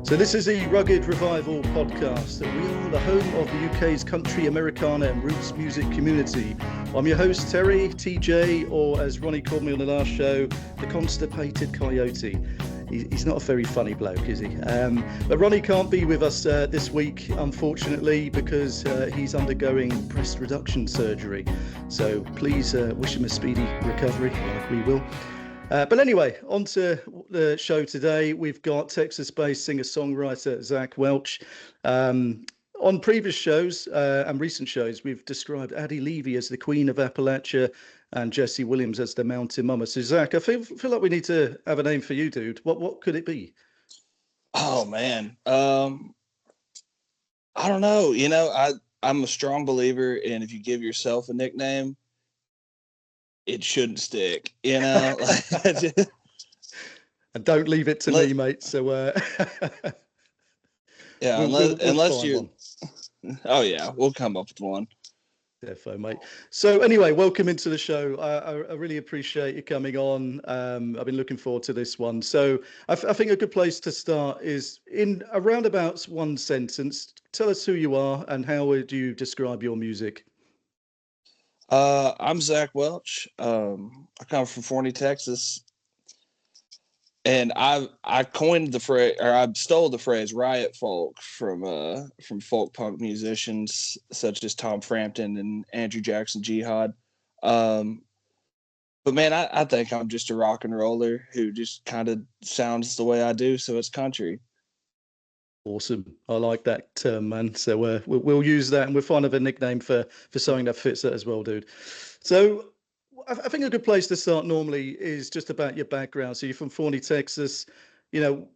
So this is the Rugged Revival podcast. We are the home of the UK's country, Americana and roots music community. I'm your host, Terry, TJ, or as Ronnie called me on the last show, the Constipated Coyote. He's not a very funny bloke, is he? But Ronnie can't be with us this week, unfortunately, because he's undergoing breast reduction surgery. So please wish him a speedy recovery, like we will. But anyway, on to the show today. We've got Texas-based singer-songwriter Zach Welch. On previous shows and recent shows, we've described Addie Levy as the Queen of Appalachia and Jesse Williams as the Mountain Mama. So Zach, I feel like we need to have a name for you, dude. What could it be? Oh man, I don't know. I'm a strong believer in if you give yourself a nickname, it shouldn't stick. And don't leave it to me, mate. So yeah, unless you're. One. Oh yeah, we'll come up with one. Defo, mate. So anyway, welcome into the show. I really appreciate you coming on. I've been looking forward to this one. So I think a good place to start is in a roundabout one sentence. Tell us who you are and how would you describe your music? I'm Zach Welch. I come from Forney, Texas. And I coined the phrase, or I stole the phrase "riot folk" from folk punk musicians such as Tom Frampton and Andrew Jackson Jihad. But man, I think I'm just a rock and roller who just kind of sounds the way I do, so it's country. Awesome, I like that term, man. So we'll use that, and we'll find a nickname for something that fits that as well, dude. So. I think a good place to start normally is just about your background. So you're from Forney, Texas. You know,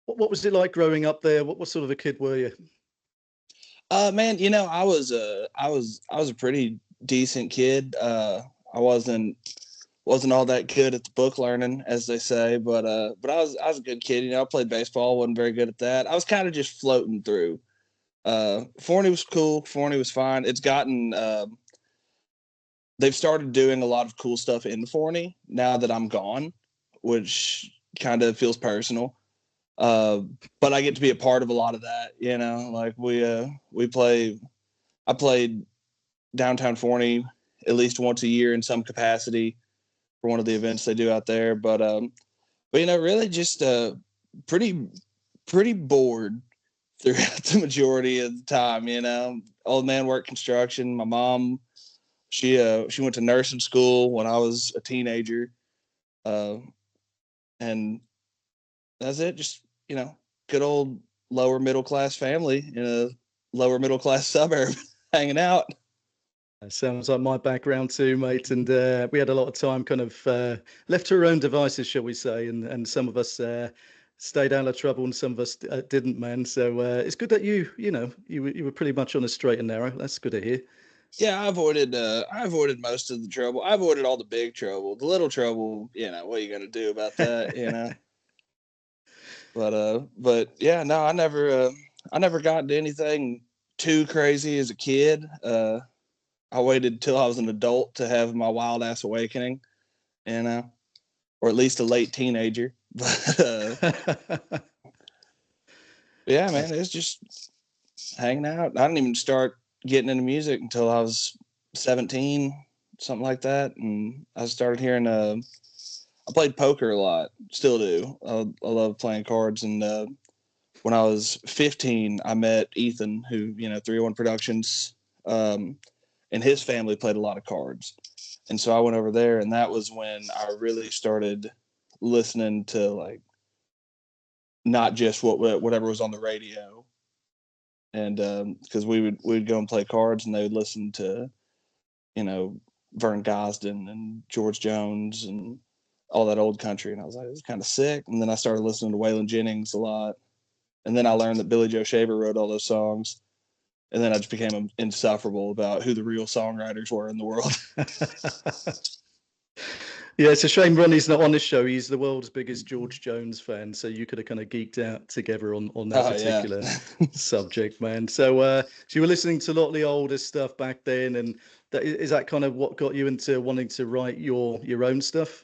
what was it like growing up there? What sort of a kid were you? Man, I was a pretty decent kid. I wasn't all that good at the book learning, as they say, but I was a good kid. I played baseball, wasn't very good at that. I was kind of just floating through. Forney was cool. Forney was fine. It's gotten they've started doing a lot of cool stuff in Forney now that I'm gone, which kind of feels personal. But I get to be a part of a lot of that, like I played downtown Forney at least once a year in some capacity for one of the events they do out there. But really just pretty bored throughout the majority of the time, Old man worked construction. My mom, She went to nursing school when I was a teenager, and that's it. Just good old lower middle class family in a lower middle class suburb, hanging out. That sounds like my background too, mate. And we had a lot of time kind of left to our own devices, shall we say? And some of us stayed out of trouble, and some of us didn't, man. So it's good that you were pretty much on a straight and narrow. That's good to hear. Yeah, I avoided most of the trouble. I avoided all the big trouble. The little trouble, what are you gonna do about that, But yeah, no, I never got into anything too crazy as a kid. I waited till I was an adult to have my wild ass awakening, or at least a late teenager. But yeah, man, it's just hanging out. I didn't even start getting into music until I was 17, something like that. And I started hearing, I played poker a lot, still do. I love playing cards. And when I was 15, I met Ethan, who, 301 Productions, and his family played a lot of cards. And so I went over there, and that was when I really started listening to, like, not just whatever was on the radio. And because we'd go and play cards, and they would listen to, Vern Gosdin and George Jones and all that old country. And I was like, it's kind of sick. And then I started listening to Waylon Jennings a lot. And then I learned that Billy Joe Shaver wrote all those songs. And then I just became insufferable about who the real songwriters were in the world. Yeah, it's a shame Ronnie's not on this show. He's the world's biggest George Jones fan, so you could have kind of geeked out together on that particular subject, man. So you were listening to a lot of the older stuff back then, and is that kind of what got you into wanting to write your own stuff?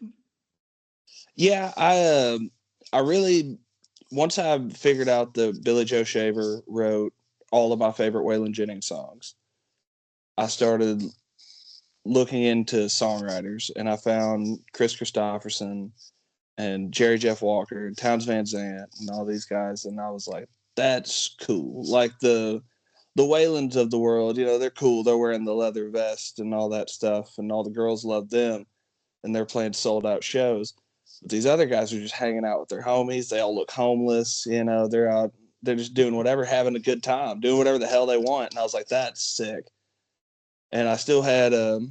Yeah, I really once I figured out that Billy Joe Shaver wrote all of my favorite Waylon Jennings songs, I started looking into songwriters, and I found Chris Christopherson and Jerry Jeff Walker and Townes Van Zandt and all these guys, and I was like, that's cool. Like the Waylons of the world, they're cool. They're wearing the leather vest and all that stuff, and all the girls love them, and they're playing sold out shows. But these other guys are just hanging out with their homies. They all look homeless. They're out. They're just doing whatever, having a good time, doing whatever the hell they want. And I was like, that's sick. And I still had, I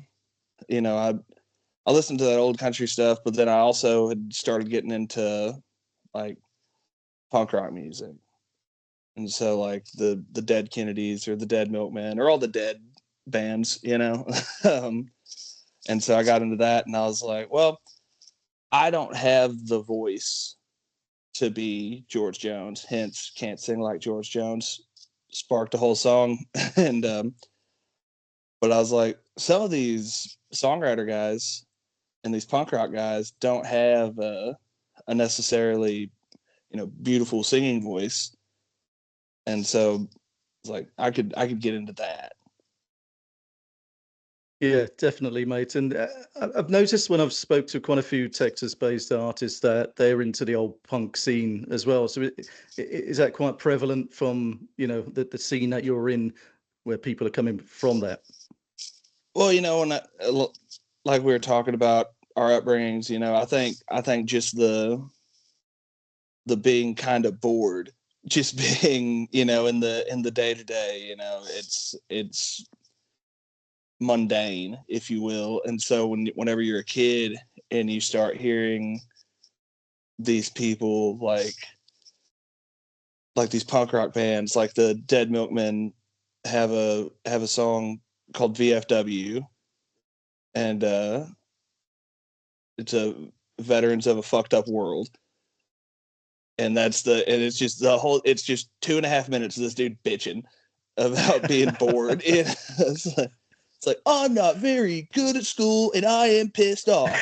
listened to that old country stuff, but then I also had started getting into like punk rock music. And so like the Dead Kennedys or the Dead Milkmen or all the Dead bands, and so I got into that, and I was like, well, I don't have the voice to be George Jones, hence Can't Sing Like George Jones sparked a whole song. And but I was like, some of these songwriter guys and these punk rock guys don't have a necessarily beautiful singing voice, and so it's like I could get into that. Yeah, definitely, mate. And I've noticed when I've spoke to quite a few Texas-based artists that they're into the old punk scene as well. So is that quite prevalent from the scene that you're in, where people are coming from that? Well, like we were talking about our upbringings, I think just the being kind of bored, just being in the day to day, it's mundane, if you will. And so whenever you're a kid and you start hearing these people like these punk rock bands, like the Dead Milkmen have a song called VFW, and it's a Veterans of a Fucked Up World. And it's just 2.5 minutes of this dude bitching about being bored. It's like, I'm not very good at school and I am pissed off.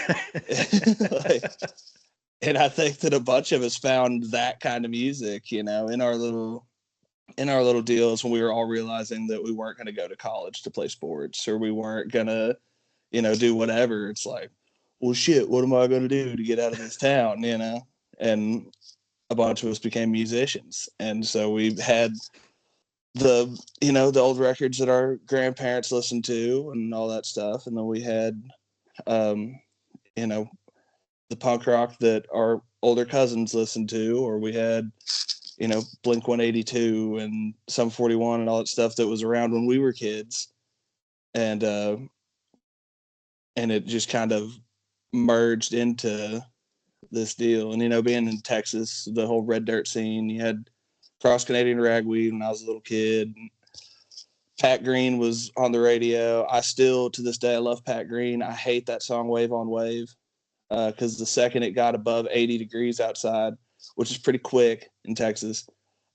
And I think that a bunch of us found that kind of music, in our little deals when we were all realizing that we weren't going to go to college to play sports, or we weren't going to, do whatever. It's like, well, shit, what am I going to do to get out of this town, And a bunch of us became musicians. And so we've had the old records that our grandparents listened to and all that stuff. And then we had, the punk rock that our older cousins listened to, or we had, Blink 182 and Sum 41 and all that stuff that was around when we were kids. And it just kind of merged into this deal. And, being in Texas, the whole red dirt scene, you had Cross Canadian Ragweed when I was a little kid. Pat Green was on the radio. I still, to this day, I love Pat Green. I hate that song Wave on Wave, because the second it got above 80 degrees outside, which is pretty quick in Texas,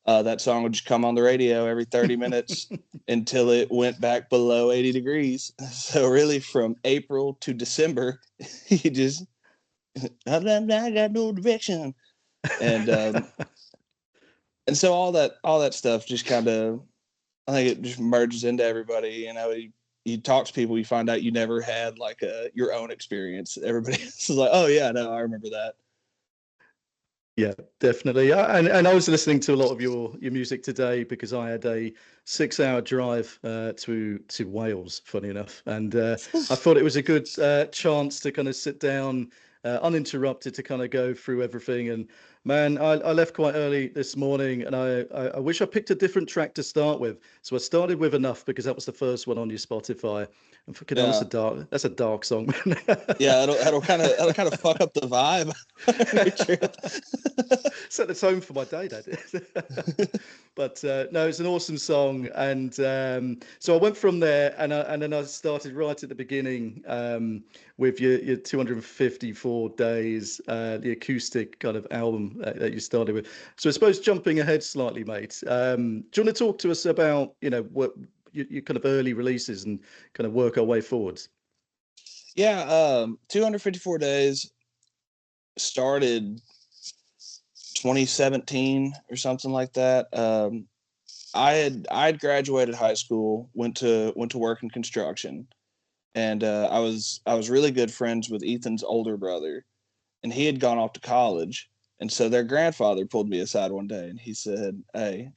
that song would just come on the radio every 30 minutes until it went back below 80 degrees. So really from April to December, you just, I got no direction. And and so all that stuff just kind of, I think it just merges into everybody. You talk to people, you find out you never had like your own experience. Everybody else is like, oh yeah, no, I remember that. Yeah, definitely. And I was listening to a lot of your music today because I had a 6-hour drive to Wales, funny enough, and I thought it was a good chance to kind of sit down uninterrupted to kind of go through everything. And man, I left quite early this morning, and I wish I picked a different track to start with. So I started with Enough because that was the first one on your Spotify. And fucking hell, that's a dark song. Yeah, it'll kind of fuck up the vibe. Set the tone for my day, that is. But no, it's an awesome song, and so I went from there, and then I started right at the beginning with your 254 days, the acoustic kind of album that you started with. So I suppose jumping ahead slightly, mate. Do you want to talk to us about what your kind of early releases and kind of work our way forwards? Yeah, 254 days started 2017 or something like that. I had graduated high school, went to work in construction, and I was really good friends with Ethan's older brother, and he had gone off to college, and so their grandfather pulled me aside one day, and he said, "Hey,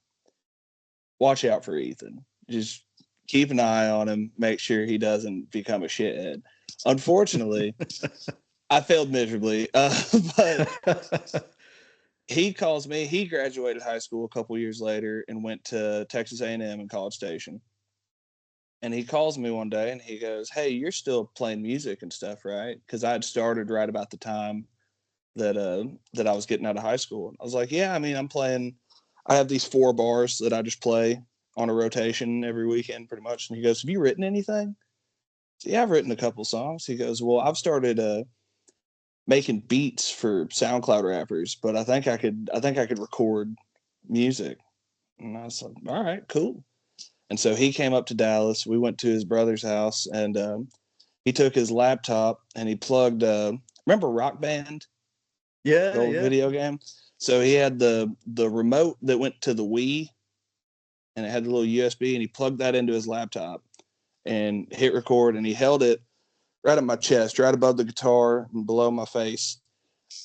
watch out for Ethan. Just keep an eye on him. Make sure he doesn't become a shithead." Unfortunately, I failed miserably, but he calls me. He graduated high school a couple years later and went to Texas A&M in College Station. And he calls me one day and he goes, "Hey, you're still playing music and stuff, right?" Because I had started right about the time that I was getting out of high school. I was like, "Yeah, I mean, I'm playing. I have these 4 bars that I just play on a rotation every weekend, pretty much." And he goes, "Have you written anything?" So, "Yeah, I've written a couple songs." He goes, "Well, I've started making beats for SoundCloud rappers, but I think I could record music." And I was like, "All right, cool." And so he came up to Dallas. We went to his brother's house, and he took his laptop and he plugged. Remember Rock Band, the Yeah, old yeah. video game? So he had the remote that went to the Wii, and it had the little USB, and he plugged that into his laptop and hit record, and he held it right at my chest, right above the guitar and below my face.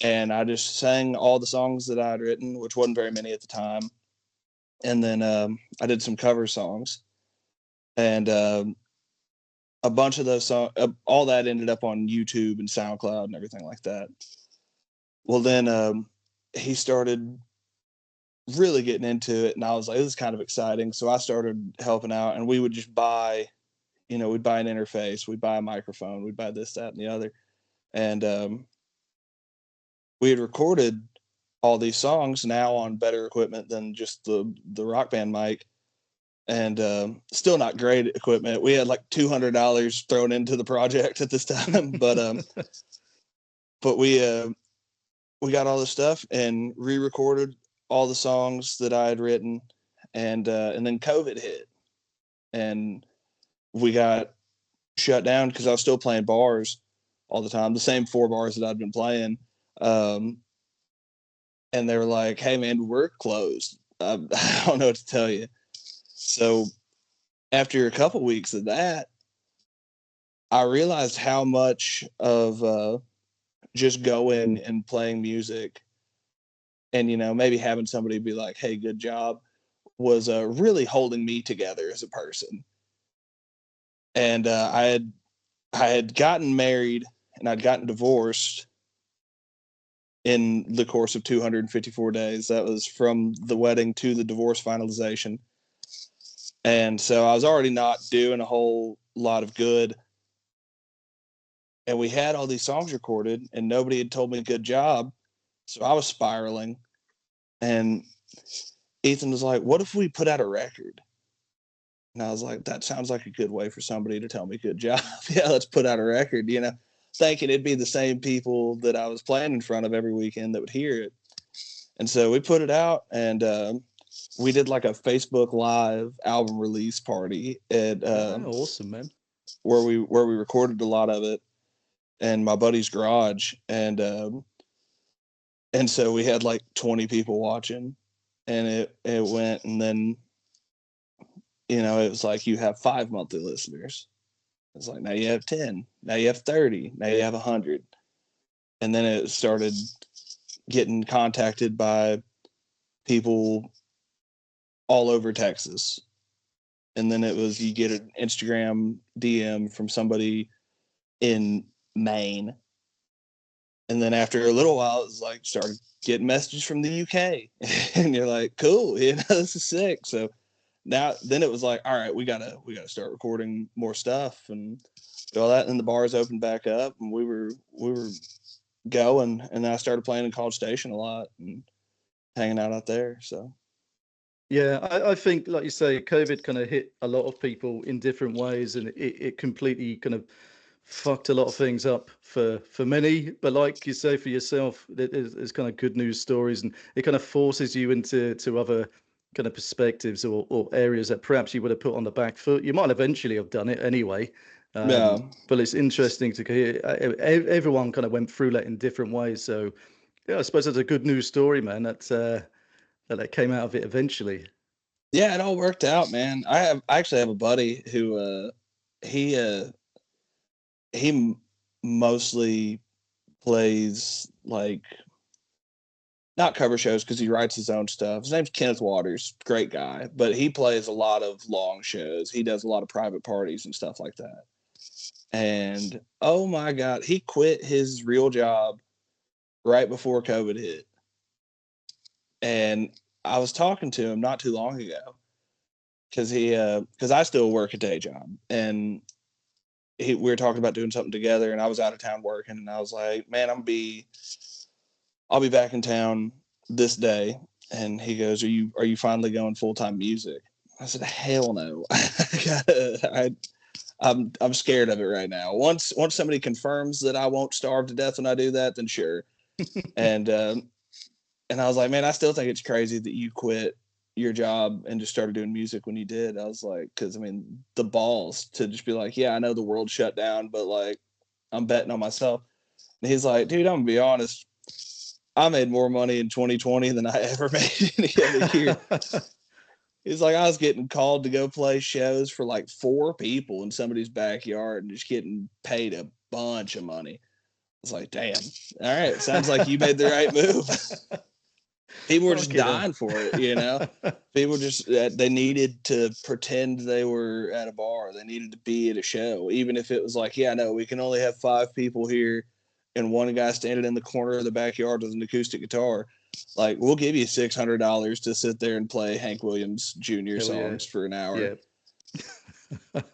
And I just sang all the songs that I had written, which wasn't very many at the time. And then I did some cover songs, and a bunch of those songs, all that ended up on YouTube and SoundCloud and everything like that. Well, then he started really getting into it, and I was like, "This is kind of exciting." So I started helping out, and we would just buy, we'd buy an interface, we'd buy a microphone, we'd buy this, that, and the other, and we had recorded all these songs now on better equipment than just the Rock Band mic, and still not great equipment. We had like $200 thrown into the project at this time, but we got all this stuff and re-recorded all the songs that I had written, and then COVID hit, and we got shut down because I was still playing bars all the time, the same 4 bars that I'd been playing. Um, and they were like, "Hey man, we're closed." I don't know what to tell you. So after a couple weeks of that, I realized how much of just going and playing music and maybe having somebody be like, "Hey, good job," was really holding me together as a person. And I had gotten married and I'd gotten divorced in the course of 254 days. That was from the wedding to the divorce finalization. And so I was already not doing a whole lot of good. And we had all these songs recorded and nobody had told me good job. So I was spiraling. And Ethan was like, "What if we put out a record?" And I was like, "That sounds like a good way for somebody to tell me good job." Yeah, let's put out a record, thinking it'd be the same people that I was playing in front of every weekend that would hear it. And so we put it out, and we did like a Facebook Live album release party at Awesome, man. where we recorded a lot of it in my buddy's garage, and so we had like 20 people watching, and it went, and then it was like you have 5 monthly listeners. It's like now you have 10, now you have 30, now you have 100, and then it started getting contacted by people all over Texas. And then it was you get an Instagram DM from somebody in Maine. And then after a little while, it was like started getting messages from the UK. And you're like, cool, this is sick. So then it was like, all right, we gotta start recording more stuff and do all that. And the bars opened back up and we were going, and then I started playing in College Station a lot and hanging out there. So Yeah, I think, like you say, COVID kind of hit a lot of people in different ways, and it completely kind of fucked a lot of things up for many. But like you say, for yourself, there's kind of good news stories, and it kind of forces you into other kind of perspectives or areas that perhaps you would have put on the back foot. You might eventually have done it anyway. yeah, But it's interesting to hear everyone kind of went through that in different ways. So Yeah, I suppose that's a good news story, man. That came out of it eventually. Yeah, it all worked out, man. I actually have a buddy who he uh he mostly plays like not cover shows because he writes his own stuff. His name's Kenneth Waters, great guy, but he plays a lot of long shows. He does a lot of private parties and stuff like that. And oh my God, he quit his real job right before COVID hit. And I was talking to him not too long ago because I still work a day job, and we were talking about doing something together, and I was out of town working, and I was like, man, I'll be back in town this day. And he goes, are you finally going full-time music? I said, hell no. I'm scared of it right now. Once somebody confirms that I won't starve to death when I do that, then sure. And and I was like, man, I still think it's crazy that you quit your job and just started doing music when you did. I was like, because I mean, the balls to just be like, yeah, I know the world shut down, but like, I'm betting on myself. And he's like, dude, I'm gonna be honest. I made more money in 2020 than I ever made any other year. He's like, I was getting called to go play shows for like 4 people in somebody's backyard and just getting paid a bunch of money. I was like, damn. All right. Sounds like you made the right move. People were just dying for it, you know? People just, they needed to pretend they were at a bar. They needed to be at a show, even if it was like, yeah, no, we can only have 5 people here and one guy standing in the corner of the backyard with an acoustic guitar. Like, we'll give you $600 to sit there and play Hank Williams Jr. songs for an hour. Yeah.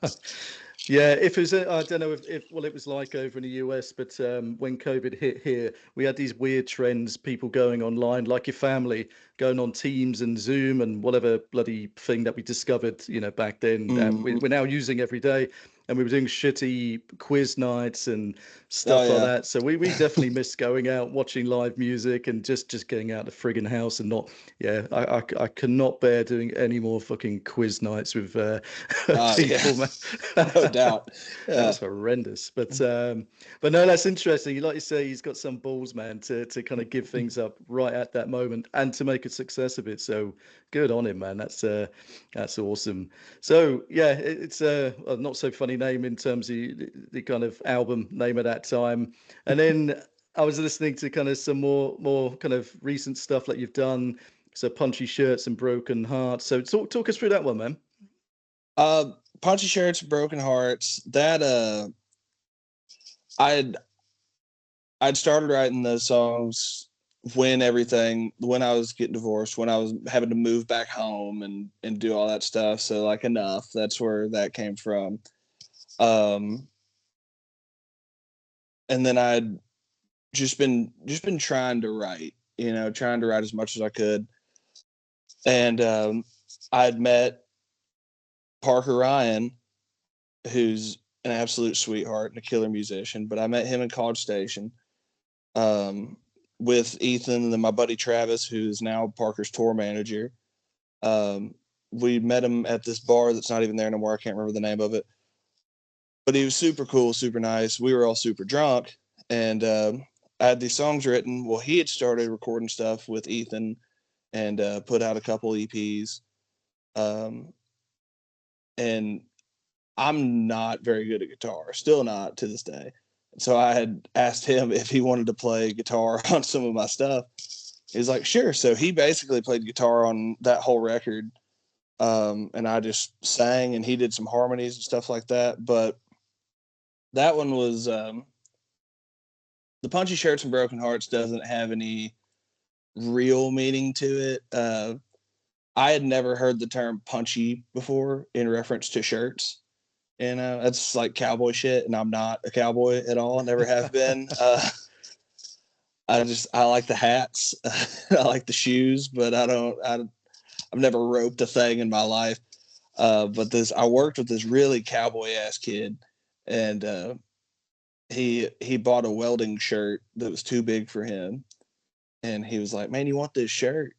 Yeah, if it was, I don't know if well, it was like over in the US, but when COVID hit here, we had these weird trends, people going online, like your family, going on Teams and Zoom and whatever bloody thing that we discovered, back then that we're now using every day. And we were doing shitty quiz nights and stuff like that. So we definitely missed going out, watching live music and just getting out of the friggin' house and not, I cannot bear doing any more fucking quiz nights with people, man. No doubt. Yeah. That was horrendous. But no, that's interesting. Like you say, he's got some balls, man, to kind of give things up right at that moment and to make a success of it. So good on him, man. That's awesome. So yeah, it's a not so funny name in terms of the kind of album name at that time. And then I was listening to kind of some more kind of recent stuff that you've done. So Punchy Shirts and Broken Hearts. So talk us through that one, man. Punchy Shirts, Broken Hearts. That I'd started writing those songs when I was getting divorced, when I was having to move back home and do all that stuff. So like Enough, that's where that came from. And then I'd just been trying to write, trying to write as much as I could. And I'd met Parker Ryan, who's an absolute sweetheart and a killer musician, but I met him in College Station with Ethan and then my buddy Travis, who's now Parker's tour manager. We met him at this bar that's not even there anymore. I can't remember the name of it, but he was super cool, super nice. We were all super drunk, and I had these songs written. Well, he had started recording stuff with Ethan and put out a couple EPs. And I'm not very good at guitar, still not to this day. So I had asked him if he wanted to play guitar on some of my stuff. He's like, sure. So he basically played guitar on that whole record. And I just sang and he did some harmonies and stuff like that. But that one was the Punchy Shirts and Broken Hearts doesn't have any real meaning to it. I had never heard the term punchy before in reference to shirts. That's like cowboy shit, and I'm not a cowboy at all. I never have been. I like the hats. I like the shoes, but I've never roped a thing in my life. But I worked with this really cowboy ass kid, and he bought a welding shirt that was too big for him. And he was like, man, you want this shirt?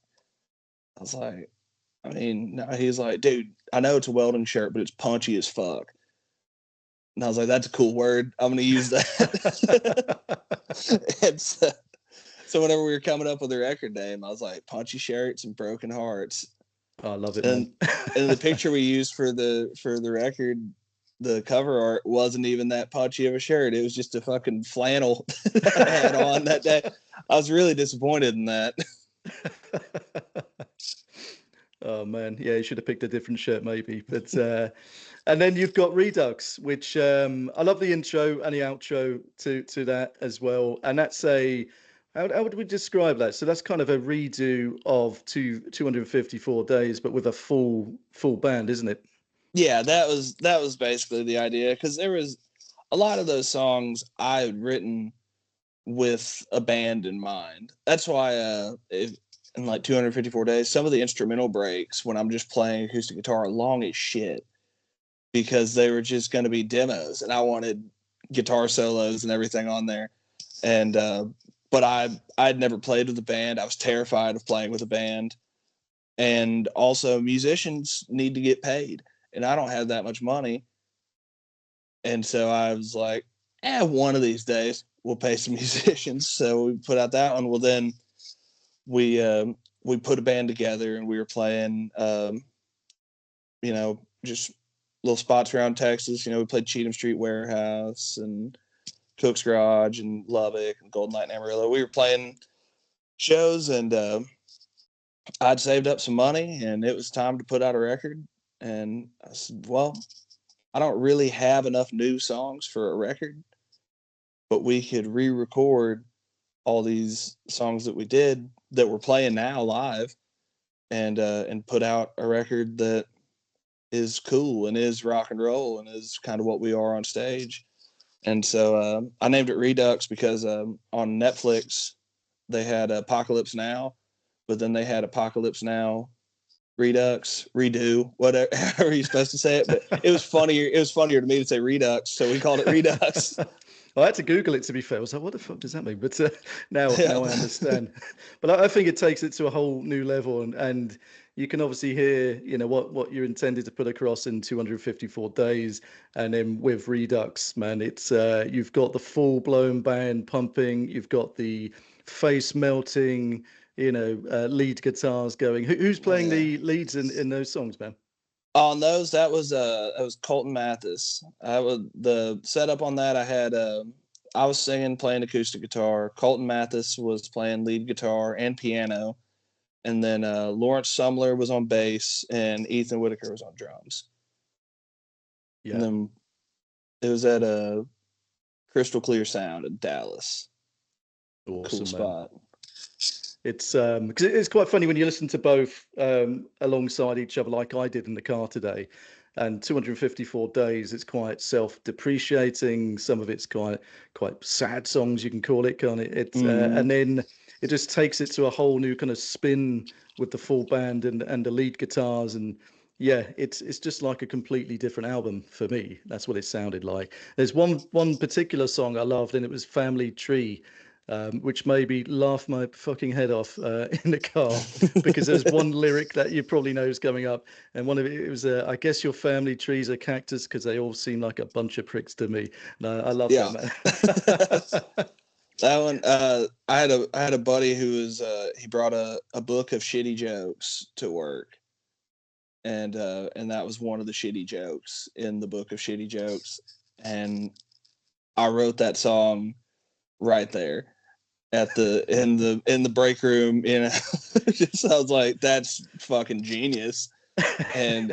I was like, I mean, no. He's like, dude, I know it's a welding shirt, but it's punchy as fuck. And I was like, that's a cool word. I'm going to use that. So whenever we were coming up with a record name, I was like, Punchy Shirts and Broken Hearts. Oh, I love it, And man. and the picture we used for the record, the cover art wasn't even that punchy of a shirt. It was just a fucking flannel that I had on that day. I was really disappointed in that. Oh man, yeah, you should have picked a different shirt maybe. But and then you've got Redux, which I love the intro and the outro to that as well. And that's a how would we describe that? So that's kind of a redo of 254 days, but with a full band, isn't it? Yeah, that was basically the idea, because there was a lot of those songs I had written with a band in mind. That's why in like 254 days, some of the instrumental breaks when I'm just playing acoustic guitar are long as shit, because they were just going to be demos and I wanted guitar solos and everything on there. And but I'd never played with a band. I was terrified of playing with a band. And also musicians need to get paid, and I don't have that much money. And so I was like, one of these days we'll pay some musicians. So we put out that one. Well, then we put a band together and we were playing, just little spots around Texas. We played Cheatham Street Warehouse and Cook's Garage and Lubbock and Golden Light and Amarillo. We were playing shows, and I'd saved up some money and it was time to put out a record. And I said, well, I don't really have enough new songs for a record, but we could re-record all these songs that we did that we're playing now live, and put out a record that is cool and is rock and roll and is kind of what we are on stage. And so I named it Redux because on Netflix they had Apocalypse Now, but then they had Apocalypse Now Redux, Redo, whatever, however you're supposed to say it. But it was funnier. It was funnier to me to say Redux, so we called it Redux. I had to Google it, to be fair. I was like, what the fuck does that mean? But now Yeah. I understand. But I think it takes it to a whole new level, and you can obviously hear, what you're intended to put across in 254 days, and then with Redux, man, it's you've got the full blown band pumping, you've got the face melting, lead guitars going. Who's playing Yeah. the leads in those songs, man? On those, that was Colton Mathis. I was the setup on that. I was singing, playing acoustic guitar. Colton Mathis was playing lead guitar and piano, and then Lawrence Sumler was on bass, and Ethan Whitaker was on drums. Yeah. And then it was at a Crystal Clear Sound in Dallas. Awesome, Cool man. spot. It's because it's quite funny when you listen to both alongside each other, like I did in the car today. And 254 days, it's quite self-depreciating. Some of it's quite sad songs, you can call it, can't it? And then it just takes it to a whole new kind of spin with the full band and the lead guitars, and yeah, it's just like a completely different album for me. That's what it sounded like. There's one particular song I loved, and it was Family Tree, which made me laugh my fucking head off in the car, because there's one lyric that you probably know is coming up, and one of it was, I guess your family trees are cactus because they all seem like a bunch of pricks to me. And I love Yeah. that, man. That one, I had a buddy who was he brought a book of shitty jokes to work, and that was one of the shitty jokes in the book of shitty jokes, and I wrote that song right there at in the break room. Just, I was like, that's fucking genius. And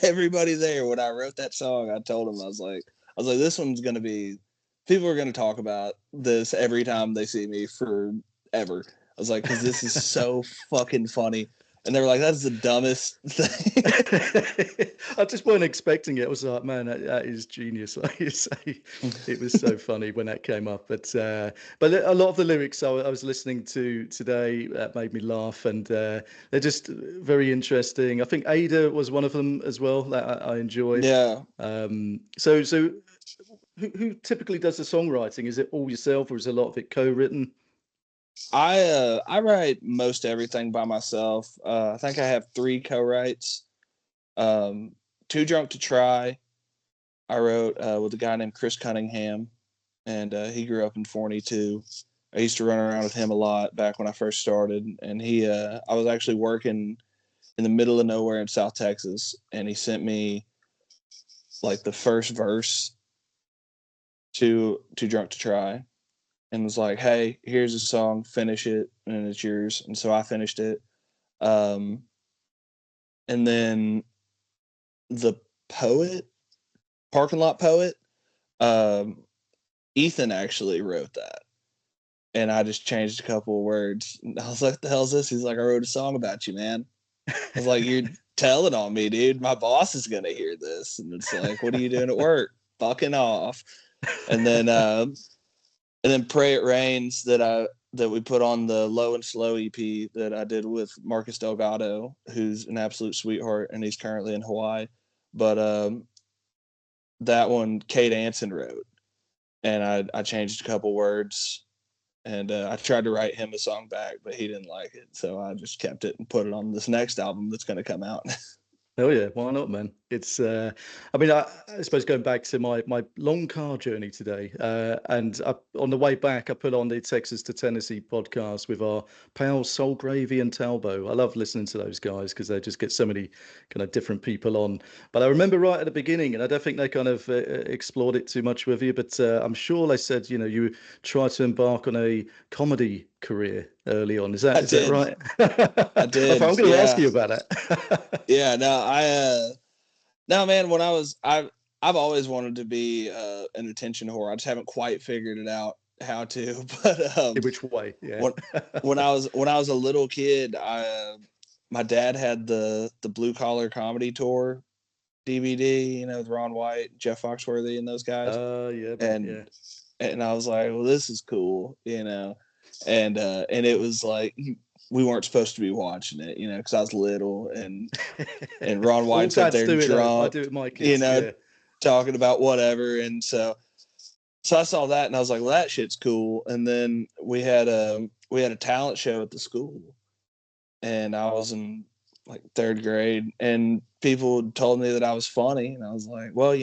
everybody there, when I wrote that song, I told them, I was like, this one's gonna be, people are gonna talk about this every time they see me forever. I was like, because this is so fucking funny. And they were like, that's the dumbest thing. I just weren't expecting it. I was like, man, that is genius. Like you say, it was so funny when that came up. But a lot of the lyrics I was listening to today made me laugh, and they're just very interesting. I think Ada was one of them as well that I enjoyed. Yeah. So who typically does the songwriting? Is it all yourself, or is a lot of it co-written? I write most everything by myself. I think I have 3 co-writes. Too Drunk to Try, I wrote with a guy named Chris Cunningham, and he grew up in Forney too. I used to run around with him a lot back when I first started, and I was actually working in the middle of nowhere in South Texas, and he sent me like the first verse to Too Drunk to Try, and was like, "Hey, here's a song, finish it, and it's yours." And so I finished it. Um, and then the poet, parking lot poet, um, Ethan actually wrote that, and I just changed a couple of words. And I was like, "The hell's this?" He's like, "I wrote a song about you, man." I was like, "You're telling on me, dude. My boss is gonna hear this." And it's like, "What are you doing at work? Fucking off." And then Pray It Rains that we put on the Low and Slow EP that I did with Marcus Delgado, who's an absolute sweetheart, and he's currently in Hawaii. But that one Kate Anson wrote, and I changed a couple words, and I tried to write him a song back, but he didn't like it, so I just kept it and put it on this next album that's going to come out. Oh yeah, why not, man? It's I suppose going back to my long car journey today, and on the way back, I put on the Texas to Tennessee podcast with our pals Soul Gravy and Talbot. I love listening to those guys because they just get so many kind of different people on. But I remember right at the beginning, and I don't think they kind of explored it too much with you, but I'm sure they said, you try to embark on a comedy career early on. Is that I is that did. right? I I'm did. going to ask Yeah. you about it. Yeah. No, man, I've always wanted to be an attention whore. I just haven't quite figured it out how to. But In which way? Yeah. when when I was a little kid, my dad had the Blue Collar Comedy Tour DVD, with Ron White, Jeff Foxworthy, and those guys. Yeah, man. And Yeah. and I was like, well, this is cool, and it was like we weren't supposed to be watching it, because I was little, and Ron All White's up dads there do it though. I drunk, do it with my kids. Yeah. talking about whatever. And so I saw that and I was like, well, that shit's cool. And then we had a talent show at the school, and I was in like third grade, and people told me that I was funny. And I was like, well,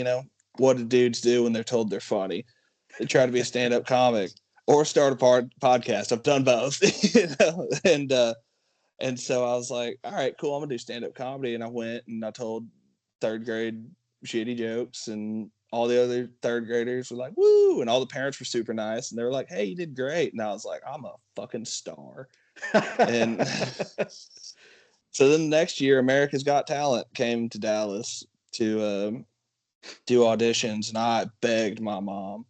what do dudes do when they're told they're funny? They try to be a stand-up comic or start a podcast. I've done both, and so I was like, all right, cool. I'm gonna do stand-up comedy. And I went and I told third grade shitty jokes, and all the other third graders were like, woo. And all the parents were super nice. And they were like, hey, you did great. And I was like, I'm a fucking star. And so then the next year, America's Got Talent came to Dallas to do auditions. And I begged my mom.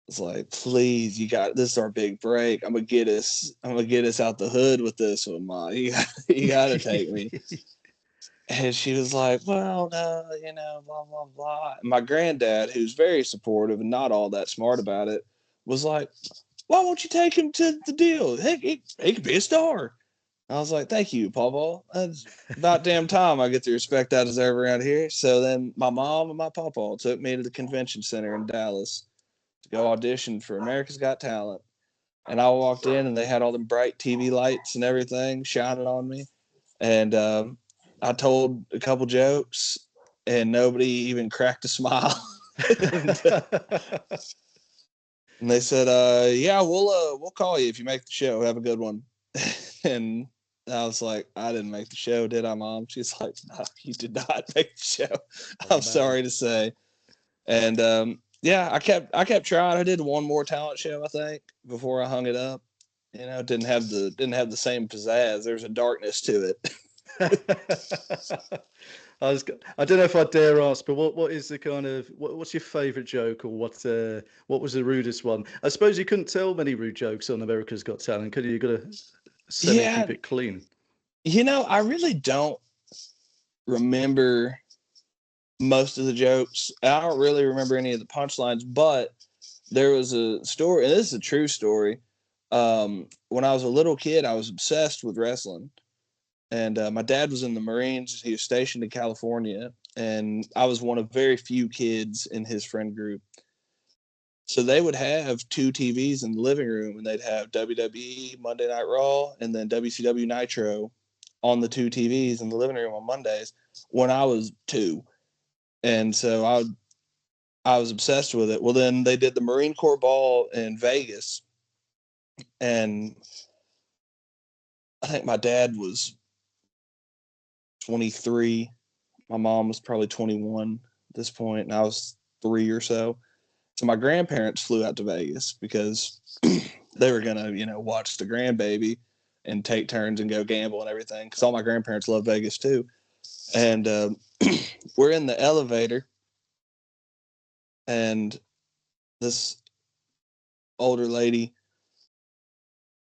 It's like, please, this is our big break. I'm gonna get us out the hood with this one, Ma. You gotta take me. And she was like, well, no, blah, blah, blah. And my granddad, who's very supportive and not all that smart about it, was like, why won't you take him to the deal? He could be a star. I was like, thank you, Pawpaw. That's about damn time I get the respect I deserve around here. So then my mom and my Pawpaw took me to the convention center in Dallas to go audition for America's Got Talent. And I walked in and they had all the bright TV lights and everything shining on me. And I told a couple jokes and nobody even cracked a smile. And they said, yeah, we'll call you if you make the show. Have a good one. And I was like, I didn't make the show, did I, Mom? She's like, no, you did not make the show. I'm sorry to say. And yeah, I kept trying. I did one more talent show, I think, before I hung it up. Didn't have the same pizzazz. There's a darkness to it. I don't know if I dare ask, but what is the kind of what's your favorite joke, or what was the rudest one? I suppose you couldn't tell many rude jokes on America's Got Talent, could you? You got to keep it clean. I really don't remember most of the jokes. I don't really remember any of the punchlines, but there was a story, and this is a true story. When I was a little kid, I was obsessed with wrestling. And my dad was in the Marines. He was stationed in California, and I was one of very few kids in his friend group. So they would have two TVs in the living room, and they'd have WWE Monday Night Raw and then WCW Nitro on the two TVs in the living room on Mondays when I was 2. And so I was obsessed with it. Well, then they did the Marine Corps Ball in Vegas, And I think my dad was 23. My mom was probably 21 at this point, and I was 3 or so. So my grandparents flew out to Vegas because they were gonna, watch the grandbaby and take turns and go gamble and everything. Because all my grandparents love Vegas too. And we're in the elevator, and this older lady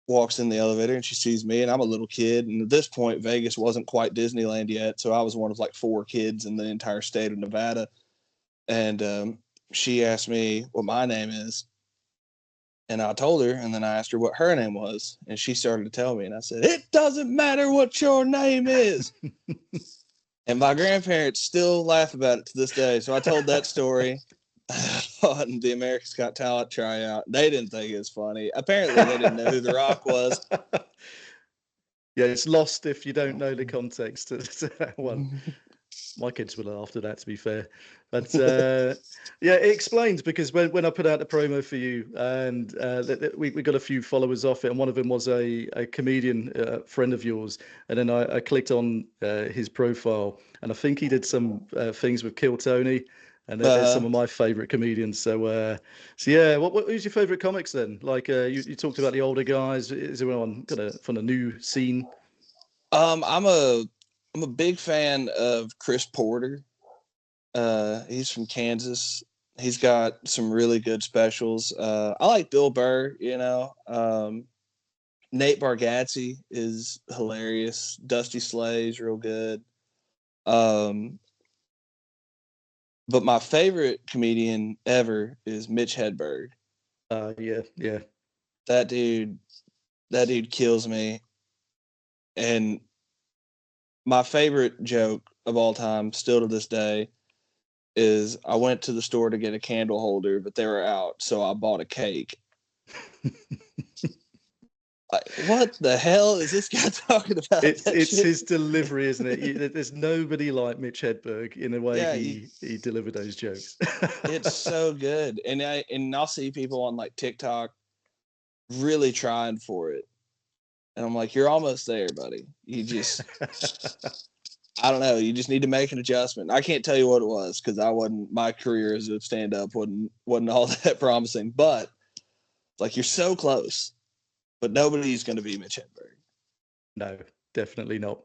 walks in the elevator, and she sees me, and I'm a little kid. And at this point, Vegas wasn't quite Disneyland yet, so I was one of like 4 kids in the entire state of Nevada. And she asked me what my name is, and I told her, and then I asked her what her name was, and she started to tell me, and I said, "It doesn't matter what your name is." And my grandparents still laugh about it to this day. So I told that story on the America's Got Talent tryout. They didn't think it was funny. Apparently, they didn't know who The Rock was. Yeah, it's lost if you don't know the context to that one. My kids would have laughed at that, to be fair. But yeah, it explains, because when I put out the promo for you, and we got a few followers off it, and one of them was a comedian friend of yours, and then I clicked on his profile, and I think he did some things with Kill Tony, and they're some of my favorite comedians. So yeah, who's your favorite comics then? Like you talked about the older guys. Is there anyone kind of from the new scene? I'm a big fan of Chris Porter. He's from Kansas. He's got some really good specials. I like Bill Burr, Nate Bargatze is hilarious. Dusty Slay's real good. But my favorite comedian ever is Mitch Hedberg. Yeah. That dude kills me. And my favorite joke of all time, still to this day, is I went to the store to get a candle holder, but they were out, so I bought a cake. Like, what the hell is this guy talking about? It's his delivery, isn't it? There's nobody like Mitch Hedberg in the way he delivered those jokes. It's so good. And I'll see people on like TikTok really trying for it. And I'm like, you're almost there, buddy. You just I don't know. You just need to make an adjustment. I can't tell you what it was, because my career as a stand-up wasn't all that promising. But like, you're so close, but nobody's going to be Mitch Hedberg. No, definitely not.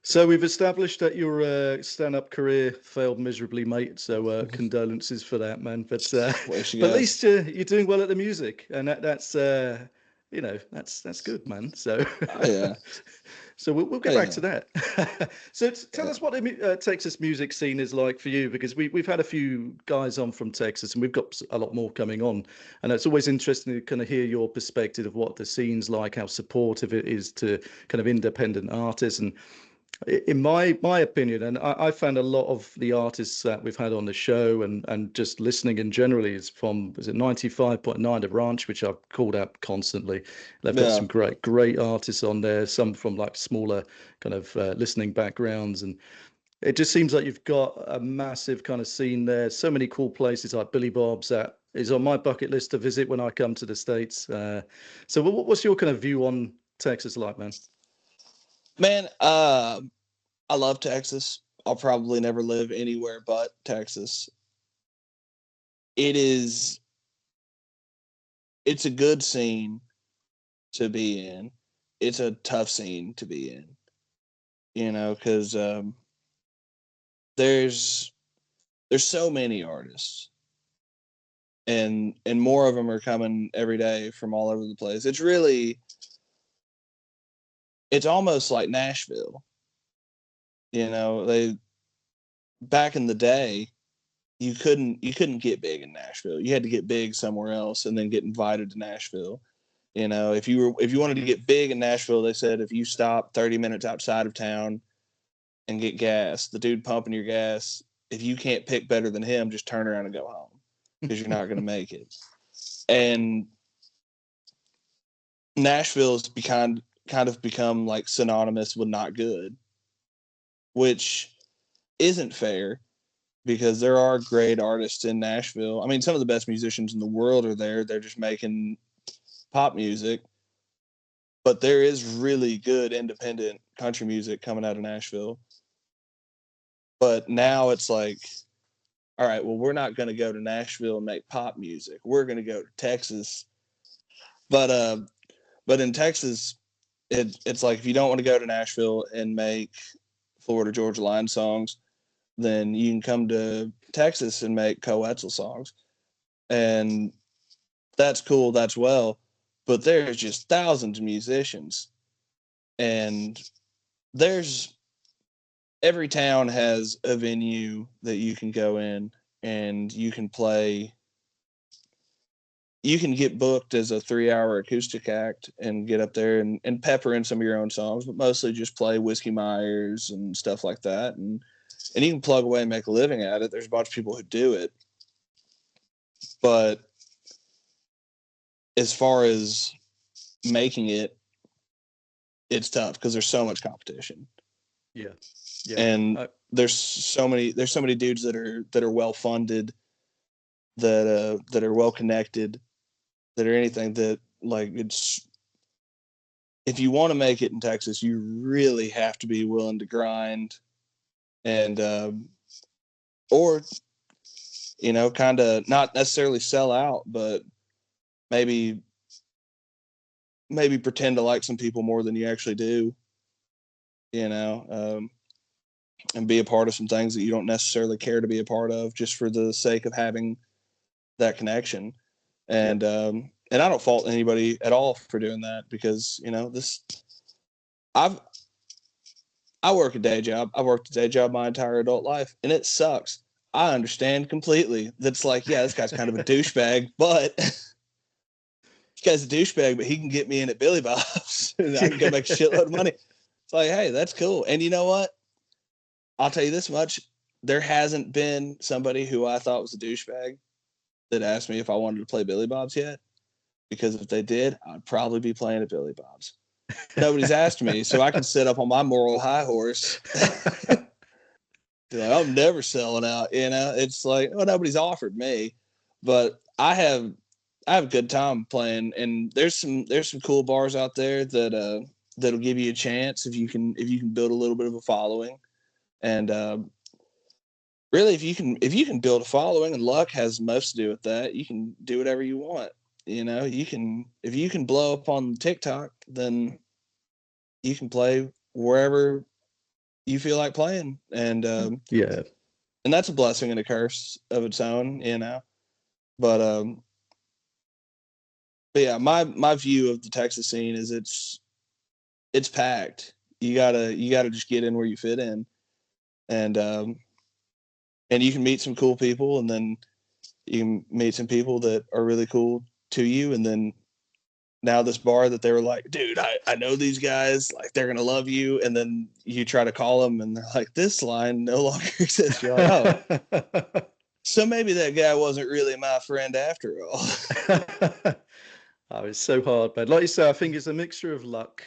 So we've established that your stand-up career failed miserably, mate. So condolences for that, man. But at least you're doing well at the music, and that's that's good, man. So yeah. So we'll get back to that. So tell us what the Texas music scene is like for you, because we've had a few guys on from Texas, and we've got a lot more coming on. And it's always interesting to kind of hear your perspective of what the scene's like, how supportive it is to kind of independent artists. And in my opinion, and I found a lot of the artists that we've had on the show and just listening in generally is from, is it 95.9 The Ranch, which I've called out constantly. They've got some great artists on there, some from like smaller kind of listening backgrounds, and it just seems like you've got a massive kind of scene there. So many cool places, like Billy Bob's, that is on my bucket list to visit when I come to the States. So what's your kind of view on Texas like, man? Man, I love Texas. I'll probably never live anywhere but Texas. It's a good scene to be in. It's a tough scene to be in, because there's so many artists, and more of them are coming every day from all over the place. It's almost like Nashville. Back in the day, you couldn't get big in Nashville. You had to get big somewhere else and then get invited to Nashville. If you wanted to get big in Nashville, they said if you stop 30 minutes outside of town and get gas, the dude pumping your gas, if you can't pick better than him, just turn around and go home, because you're not going to make it. And Nashville's kind of become like synonymous with not good, which isn't fair, because there are great artists in Nashville. I mean, some of the best musicians in the world are there. They're just making pop music. but there is really good independent country music coming out of Nashville. But now it's like, all right, well, we're not going to go to Nashville and make pop music. We're going to go to Texas. But in Texas, it's like if you don't want to go to Nashville and make Florida Georgia Line songs, then you can come to Texas and make co-Etzel songs. And that's cool, that's well. But there's just thousands of musicians. And every town has a venue that you can go in and you can play. You can get booked as a 3-hour acoustic act and get up there and pepper in some of your own songs, but mostly just play Whiskey Myers and stuff like that. And you can plug away and make a living at it. There's a bunch of people who do it. But as far as making it, it's tough because there's so much competition. Yeah. And there's so many dudes that are well funded, that are well connected, that are anything that, like, it's, if you want to make it in Texas, you really have to be willing to grind and or kind of not necessarily sell out, but maybe pretend to like some people more than you actually do, and be a part of some things that you don't necessarily care to be a part of just for the sake of having that connection. And and I don't fault anybody at all for doing that, because I work a day job. I've worked a day job my entire adult life, and it sucks. I understand completely. That's like, yeah, this guy's kind of a douchebag, but this guy's a douchebag, but he can get me in at Billy Bob's and I can go make a shitload of money. It's like, hey, that's cool. And you know what? I'll tell you this much. There hasn't been somebody who I thought was a douchebag that asked me if I wanted to play Billy Bob's yet. Because if they did, I'd probably be playing at Billy Bob's. Nobody's asked me, so I can sit up on my moral high horse. Like, I'm never selling out. It's like, well, nobody's offered me, but I have a good time playing. And there's some cool bars out there that that'll give you a chance if you can build a little bit of a following. And really, if you can build a following, and luck has most to do with that, you can do whatever you want. If you can blow up on TikTok, then you can play wherever you feel like playing. And and that's a blessing and a curse of its own, but yeah, my view of the Texas scene is it's packed. You gotta just get in where you fit in, and you can meet some cool people, and then you can meet some people that are really cool to you. And then now this bar that they were like, dude, I know these guys, like, they're gonna love you. And then you try to call them and they're like, this line no longer exists. You're like, oh, so maybe that guy wasn't really my friend after all. Oh, it's so hard, man. Like you say, I think it's a mixture of luck.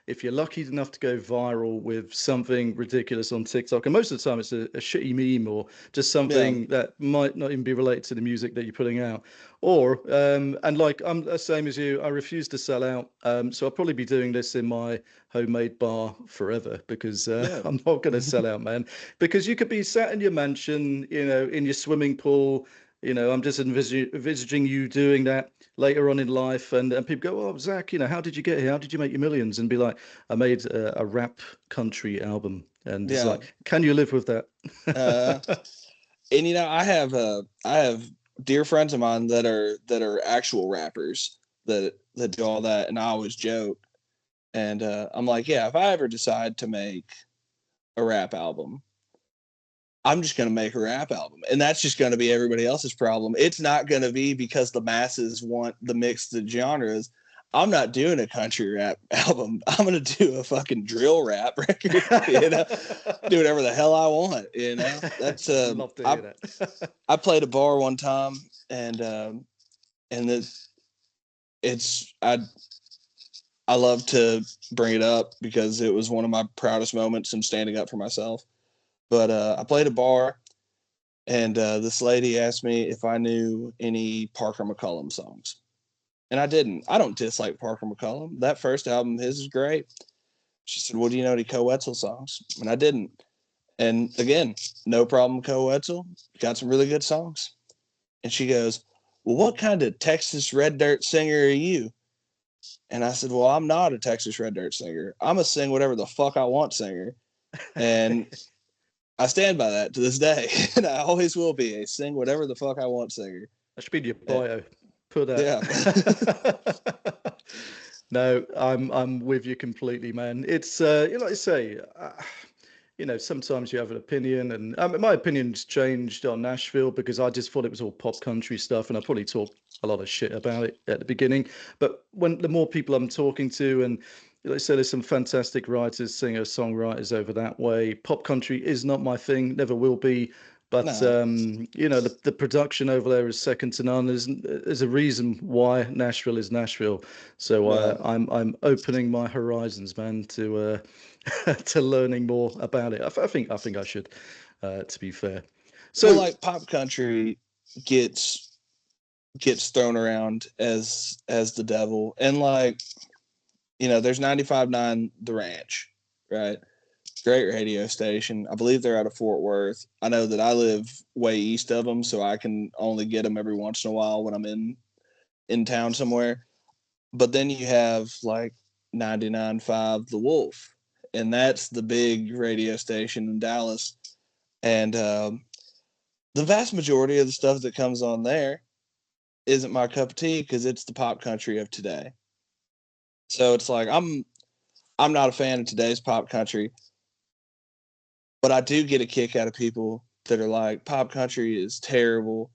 If you're lucky enough to go viral with something ridiculous on TikTok, and most of the time it's a shitty meme or just something that might not even be related to the music that you're putting out. Or, and like, I'm the same as you, I refuse to sell out. So I'll probably be doing this in my homemade bar forever, because I'm not going to sell out, man. Because you could be sat in your mansion, in your swimming pool. I'm just envisaging you doing that later on in life, and people go, "Oh, Zach, how did you get here? How did you make your millions?" And be like, "I made a rap country album," and it's like, can you live with that? And I have dear friends of mine that are actual rappers that do all that, and I always joke, and I'm like, yeah, if I ever decide to make a rap album, I'm just going to make a rap album, and that's just going to be everybody else's problem. It's not going to be because the masses want the mixed genres. I'm not doing a country rap album. I'm going to do a fucking drill rap record, do whatever the hell I want. That's love to hear that. I played a bar one time, and I love to bring it up because it was one of my proudest moments in standing up for myself. But I played a bar, and this lady asked me if I knew any Parker McCollum songs. And I didn't. I don't dislike Parker McCollum. That first album, his is great. She said, well, do you know any Co-Wetzel songs? And I didn't. And again, no problem, Co-Wetzel. Got some really good songs. And she goes, well, what kind of Texas Red Dirt singer are you? And I said, well, I'm not a Texas Red Dirt singer. I'm a sing whatever the fuck I want singer. And I stand by that to this day. And I always will be a sing whatever the fuck I want singer. That should be in your bio. Put that. Yeah. No, I'm with you completely, man. It's you know, like I say, you know, sometimes you have an opinion, and my opinion's changed on Nashville because I just thought it was all pop country stuff, and I probably talked a lot of shit about it at the beginning. But when the more people I'm talking to, and like I said, there's some fantastic writers, singers, songwriters over that way. Pop country is not my thing, never will be. But No. you know, the production over there is second to none. There's a reason why Nashville is Nashville. So Right. I'm opening my horizons, man, to to learning more about it. I think I should, to be fair. So Well, like pop country gets thrown around as the devil, and like, you know, there's 95.9 The Ranch, right? Great radio station. I believe they're out of Fort Worth. I know that I live way east of them, so I can only get them every once in a while when I'm in town somewhere. But then you have like 99.5 The Wolf, and that's the big radio station in Dallas. And the vast majority of the stuff that comes on there isn't my cup of tea because it's the pop country of today. So it's like I'm not a fan of today's pop country, but I do get a kick out of people that are like, pop country is terrible.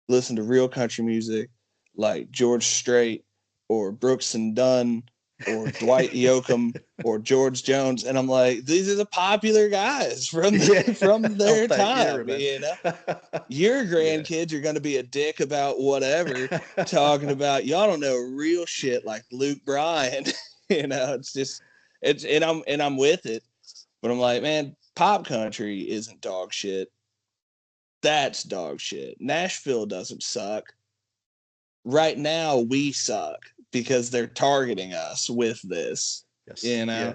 Listen to real country music like George Strait or Brooks and Dunn or Dwight Yoakam or George Jones. And I'm like, these are the popular guys from from their time. You know, your grandkids are going to be a dick about whatever, talking about y'all don't know real shit like Luke Bryan. You know, it's just and I'm with it, but I'm like, man, pop country isn't dog shit. That's dog shit. Nashville doesn't suck. Right now we suck because they're targeting us with this. yes, You yeah. know?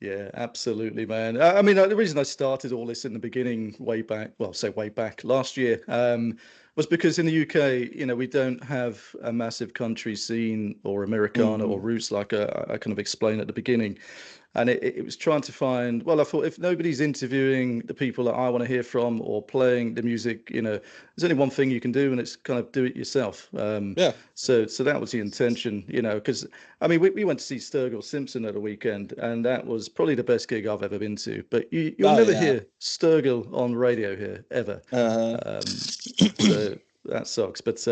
Yeah, absolutely, man. I mean, the reason I started all this in the beginning, way back, well, say way back last year, was because in the UK, you know, we don't have a massive country scene or Americana or Mm-hmm. roots like I kind of explained at the beginning. And it was trying to find, well, I thought if nobody's interviewing the people that I want to hear from or playing the music, you know, there's only one thing you can do, and it's kind of do it yourself. Yeah. So that was the intention, you know, because I mean, we went to see Sturgill Simpson at the weekend, and that was probably the best gig I've ever been to. But you'll Oh never yeah. hear Sturgill on radio here ever. Uh-huh. So that sucks. But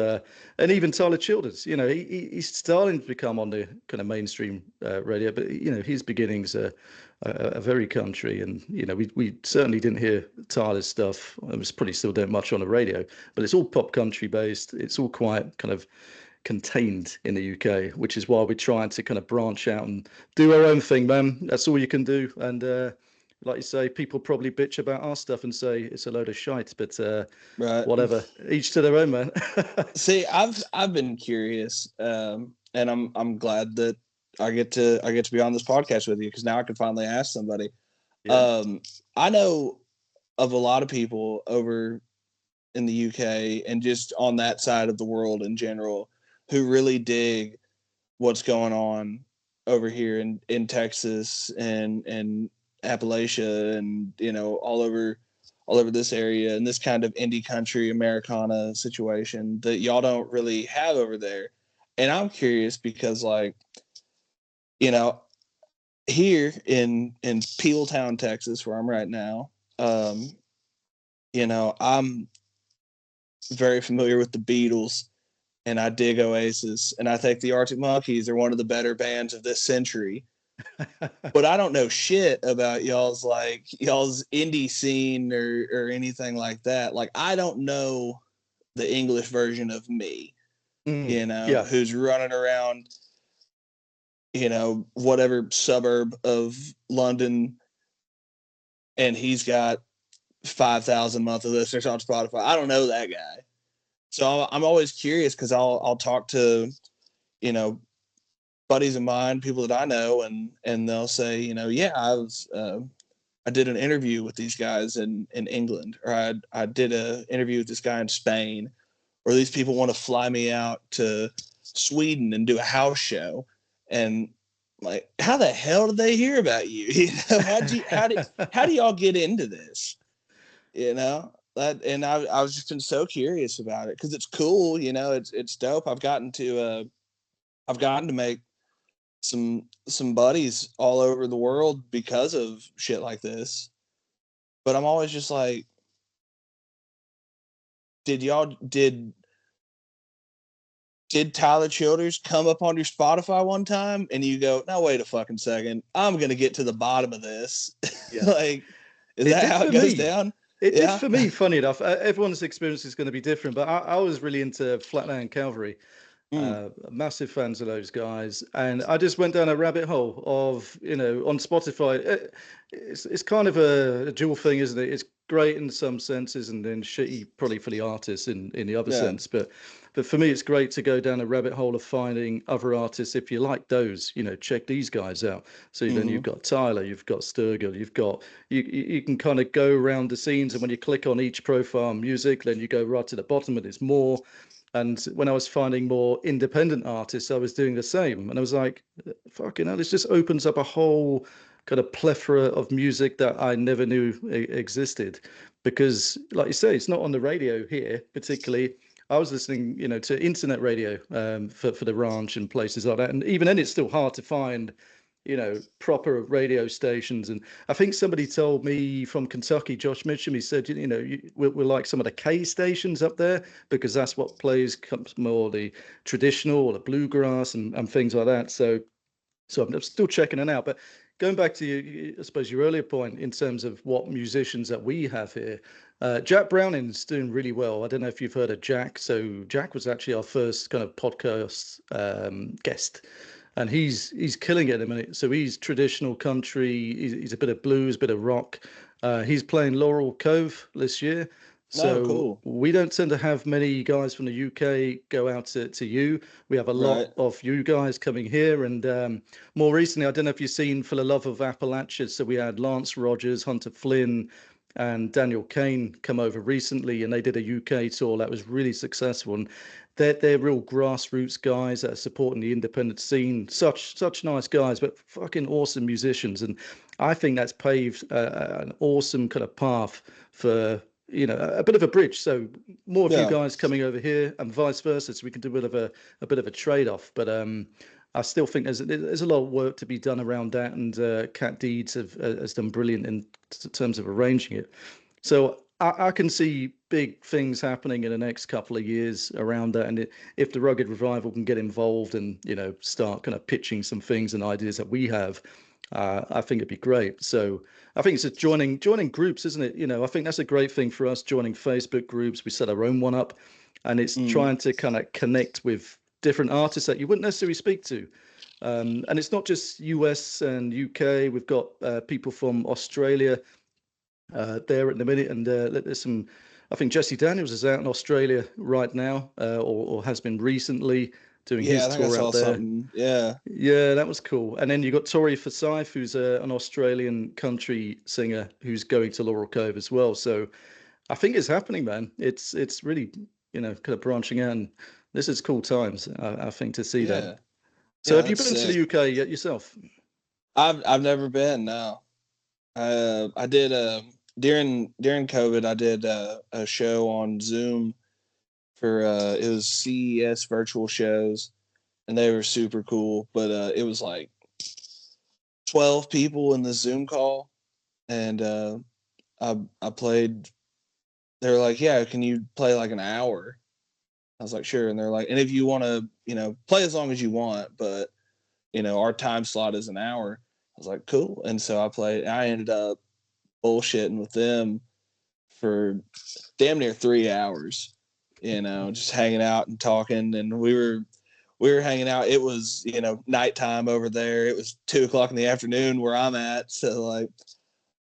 and even Tyler Childers, you know, he's starting to become on the kind of mainstream radio, but you know, his beginnings are very country, and you know, we certainly didn't hear Tyler's stuff. It was probably still don't much on the radio, but it's all pop country based. It's all quite kind of contained in the UK, which is why we're trying to kind of branch out and do our own thing, man. That's all you can do. And like you say, people probably bitch about our stuff and say it's a load of shite, but Right. whatever. Each to their own, man. See, I've been curious, and I'm glad that I get to be on this podcast with you because now I can finally ask somebody. Yeah. I know of a lot of people over in the UK and just on that side of the world in general who really dig what's going on over here in Texas and Appalachia and, you know, all over this area and this kind of indie country Americana situation that y'all don't really have over there. And I'm curious because, like, you know, here in Peeltown, Texas, where I'm right now, you know, I'm very familiar with the Beatles and I dig Oasis and I think the Arctic Monkeys are one of the better bands of this century. But I don't know shit about y'all's indie scene or anything like that. Like, I don't know the English version of me, you know, Yeah. who's running around, you know, whatever suburb of London, and he's got 5,000 monthly listeners on Spotify. I don't know that guy. So I'm always curious because I'll talk to, you know, buddies of mine, people that I know, and they'll say, yeah, I did an interview with these guys in England, or I did an interview with this guy in Spain, or these people want to fly me out to Sweden and do a house show, and like, how the hell did they hear about you? How do y'all get into this? And I was just been so curious about it because it's cool, it's dope. I've gotten to make some buddies all over the world because of shit like this. But I'm always just like, did Tyler Childers come up on your Spotify one time and you go, no, wait a fucking second, I'm gonna get to the bottom of this? Yeah. Like, is that how it goes down? It did for me, funny enough. Everyone's experience is going to be different, but I was really into Flatland Cavalry. Massive fans of those guys, and I just went down a rabbit hole of, on Spotify. It's kind of a dual thing, isn't it? It's great in some senses and then shitty probably for the artists in the other sense. But for me, it's great to go down a rabbit hole of finding other artists. If you like those, check these guys out. So then you've got Tyler, you've got Sturgill, you've got, you can kind of go around the scenes, and when you click on each profile music, then you go right to the bottom and there's more. And when I was finding more independent artists, I was doing the same. And I was like, fucking hell, this just opens up a whole kind of plethora of music that I never knew existed. Because, like you say, it's not on the radio here, particularly. I was listening, to internet radio for the ranch and places like that. And even then, it's still hard to find, proper radio stations. And I think somebody told me from Kentucky, Josh Mitchum, he said, we're like some of the K stations up there, because that's what plays more the traditional or the bluegrass and things like that. So I'm still checking it out. But going back to, I suppose, your earlier point in terms of what musicians that we have here, Jack Browning's doing really well. I don't know if you've heard of Jack. So Jack was actually our first kind of podcast guest. And he's killing it at the minute. So he's traditional country. He's a bit of blues, bit of rock. He's playing Laurel Cove this year. So cool. We don't tend to have many guys from the UK go out to you. We have a lot of you guys coming here. And more recently, I don't know if you've seen For the Love of Appalachia. So we had Lance Rogers, Hunter Flynn, and Daniel Kane come over recently, and they did a UK tour that was really successful. And they're real grassroots guys that are supporting the independent scene. Such nice guys, but fucking awesome musicians. And I think that's paved an awesome kind of path for, a bit of a bridge. So more of you guys coming over here and vice versa, so we can do a bit of a trade-off. But I still think there's a lot of work to be done around that, and Cat Deeds has done brilliant in terms of arranging it. So I can see big things happening in the next couple of years around that. And if the Rugged Revival can get involved and, start kind of pitching some things and ideas that we have, I think it'd be great. So I think it's just joining groups, isn't it? I think that's a great thing for us, joining Facebook groups. We set our own one up, and it's trying to kind of connect with different artists that you wouldn't necessarily speak to. And it's not just US and UK. We've got people from Australia there at the minute, and there's some. I think Jesse Daniels is out in Australia right now, or has been recently doing his tour out there. Yeah, that was cool. And then you got Tori Forsyth, who's an Australian country singer who's going to Laurel Cove as well. So I think it's happening, man. It's really kind of branching out. And this is cool times, I think, to see that. So have you been to the UK yet yourself? I've never been. No, I did during COVID. I did a show on Zoom for it was CES virtual shows, and they were super cool. But it was like 12 people in the Zoom call, and I played. They were like, "Yeah, can you play like an hour?" I was like, "Sure." And they're like, "And if you want to, play as long as you want, but our time slot is an hour." I was like, "Cool." And so I played. I ended up bullshitting with them for damn near 3 hours, just hanging out and talking. And we were hanging out. It was, nighttime over there. It was 2:00 in the afternoon where I'm at. So like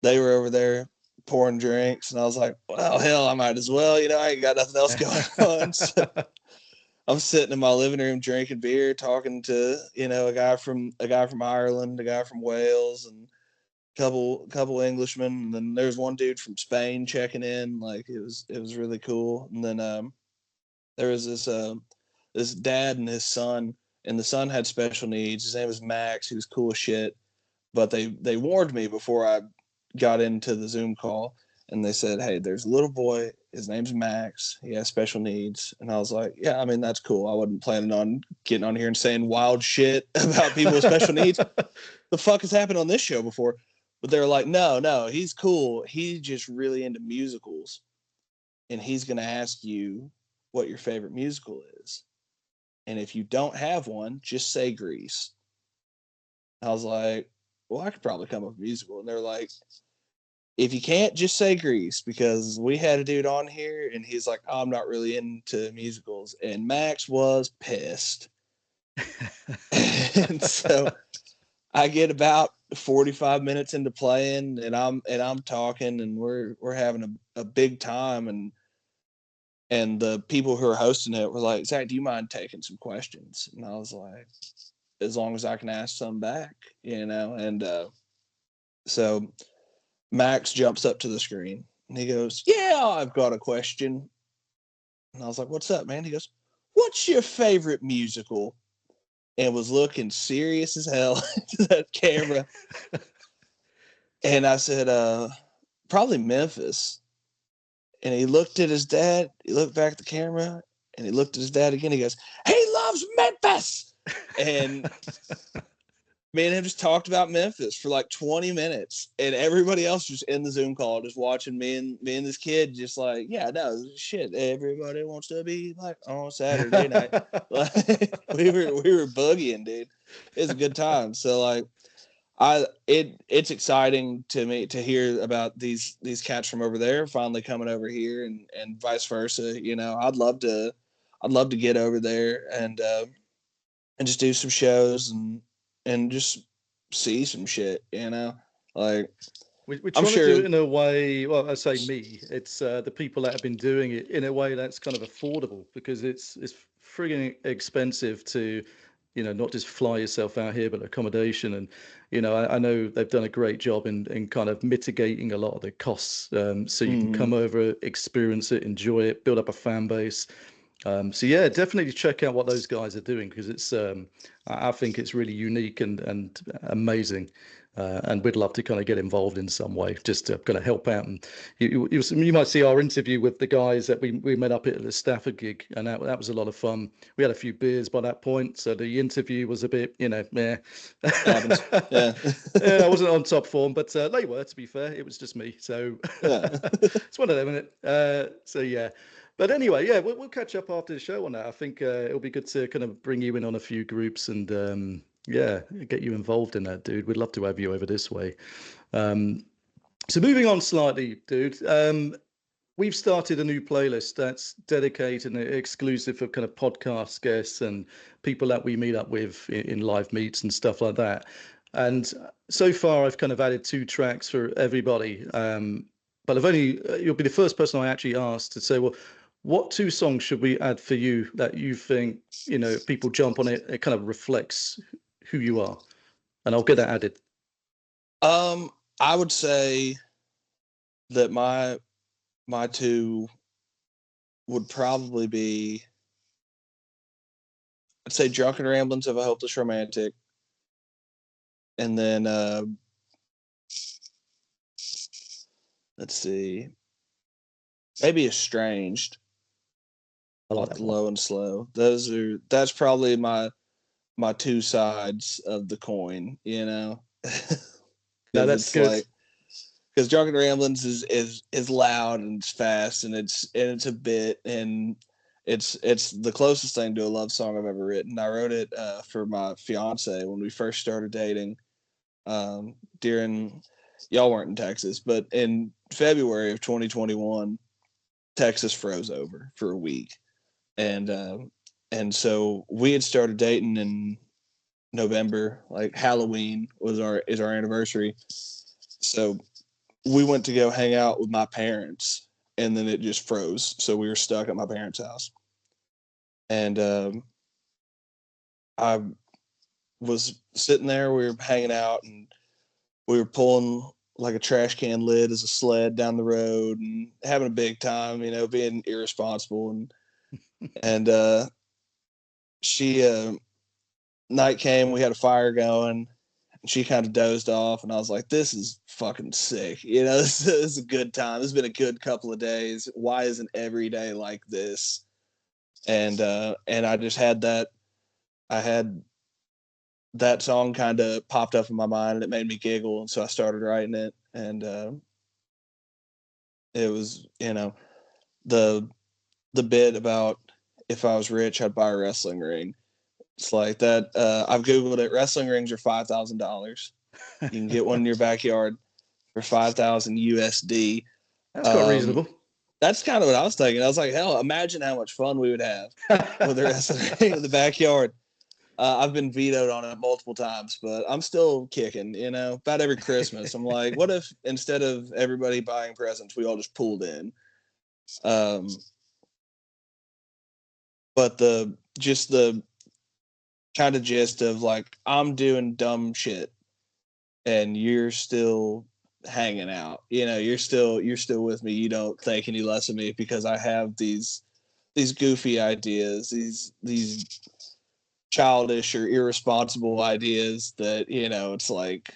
they were over there pouring drinks, and I was like, well, hell, I might as well. You know, I ain't got nothing else going on. So I'm sitting in my living room drinking beer, talking to, you know, a guy from Ireland, a guy from Wales, and couple Englishmen, and then there's one dude from Spain checking in. Like it was really cool. And then there was this dad and his son, and the son had special needs. His name was Max. He was cool as shit. But they warned me before I got into the Zoom call, and they said, "Hey, there's a little boy. His name's Max. He has special needs." And I was like, "Yeah, I mean that's cool. I wasn't planning on getting on here and saying wild shit about people with special needs. The fuck has happened on this show before?" But they're like, "No, he's cool. He's just really into musicals, and he's gonna ask you what your favorite musical is. And if you don't have one, just say Grease." I was like, well, I could probably come up with a musical. And they're like, if you can't, just say Grease, because we had a dude on here and he's like, oh, I'm not really into musicals. And Max was pissed. And so I get about 45 minutes into playing, and I'm talking, and we're having a big time, and the people who are hosting it were like, Zach, do you mind taking some questions? And I was like, as long as I can ask some back, you know. And so Max jumps up to the screen and he goes, yeah, I've got a question. And I was like, what's up, man? He goes, what's your favorite musical? And was looking serious as hell into that camera. And I said, probably Memphis. And he looked at his dad, he looked back at the camera, and he looked at his dad again. He goes, he loves Memphis. And me and him just talked about Memphis for like 20 minutes, and everybody else just in the Zoom call, just watching me and this kid, just like, yeah, no shit. Everybody wants to be like on Saturday night. Like, we were boogieing, dude. It was a good time. So like, it's exciting to me to hear about these cats from over there finally coming over here, and vice versa. You know, I'd love to get over there and just do some shows and just see some shit, you know? Like, We're I'm trying to do sure. it in a way. Well, I say me. It's the people that have been doing it in a way that's kind of affordable, because it's frigging expensive to, not just fly yourself out here, but accommodation. And I know they've done a great job in kind of mitigating a lot of the costs, so you can come Mhm. over, experience it, enjoy it, build up a fan base. So yeah, definitely check out what those guys are doing, because it's I think it's really unique and amazing, and we'd love to kind of get involved in some way, just to kind of help out. And you might see our interview with the guys that we met up at the Stafford gig, and that was a lot of fun. We had a few beers by that point, so the interview was a bit, meh. Happens. Yeah. Yeah, I wasn't on top form, but they were. To be fair, it was just me, so Yeah. it's one of them, isn't it? So yeah. But anyway, yeah, we'll catch up after the show on that. I think it'll be good to kind of bring you in on a few groups and yeah, get you involved in that, dude. We'd love to have you over this way. Um, so moving on slightly, dude. We've started a new playlist that's dedicated and exclusive for kind of podcast guests and people that we meet up with in live meets and stuff like that. And so far, I've kind of added 2 tracks for everybody. But you'll be the first person I actually asked to say, well, what 2 songs should we add for you that you think, if people jump on it, it kind of reflects who you are? And I'll get that added. I would say that my two would probably be, I'd say Drunken Ramblings of a Hopeless Romantic, and then let's see, maybe Estranged, I like off that the one. Low and Slow. That's probably my 2 sides of the coin, you know. No, Because that's it's good. like, because Drunken Ramblings is loud and it's fast, and it's a bit, and it's the closest thing to a love song I've ever written. I wrote it for my fiance when we first started dating. During, y'all weren't in Texas, but in February of 2021, Texas froze over for a week, and so we had started dating in November. Like Halloween is our anniversary. So we went to go hang out with my parents, and then it just froze. So we were stuck at my parents' house. And I was sitting there, we were hanging out, and we were pulling like a trash can lid as a sled down the road and having a big time, being irresponsible. And she, night came, we had a fire going, and she kind of dozed off, and I was like, this is fucking sick. This is a good time. This has been a good couple of days. Why isn't every day like this? And I just had that song kind of popped up in my mind, and it made me giggle, and so I started writing it. And it was, the bit about if I was rich, I'd buy a wrestling ring. It's like that. I've googled it. Wrestling rings are $5,000. You can get one in your backyard for 5,000 USD. That's quite reasonable. That's kind of what I was thinking. I was like, hell, imagine how much fun we would have with a wrestling ring in the backyard. I've been vetoed on it multiple times, but I'm still kicking, about every Christmas. I'm like, what if instead of everybody buying presents, we all just pulled in? But the kind of gist of like, I'm doing dumb shit and you're still hanging out, you're still with me. You don't think any less of me because I have these goofy ideas, these childish or irresponsible ideas that, it's like,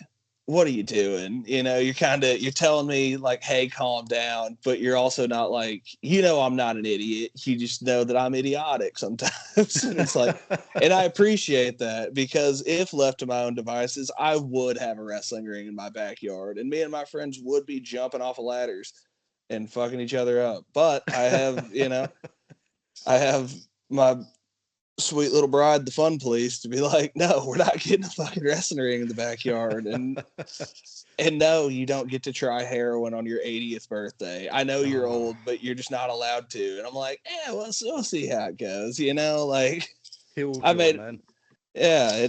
what are you doing? You're telling me like, hey, calm down, but you're also not like, I'm not an idiot. You just know that I'm idiotic sometimes. And it's like, and I appreciate that, because if left to my own devices, I would have a wrestling ring in my backyard, and me and my friends would be jumping off of ladders and fucking each other up. But I have, I have my sweet little bride, the fun police, to be like, no, we're not getting a fucking wrestling ring in the backyard. And no, you don't get to try heroin on your 80th birthday. I know you're old, but you're just not allowed to. And I'm like, well, so we'll see how it goes. Like, I made, man. Yeah,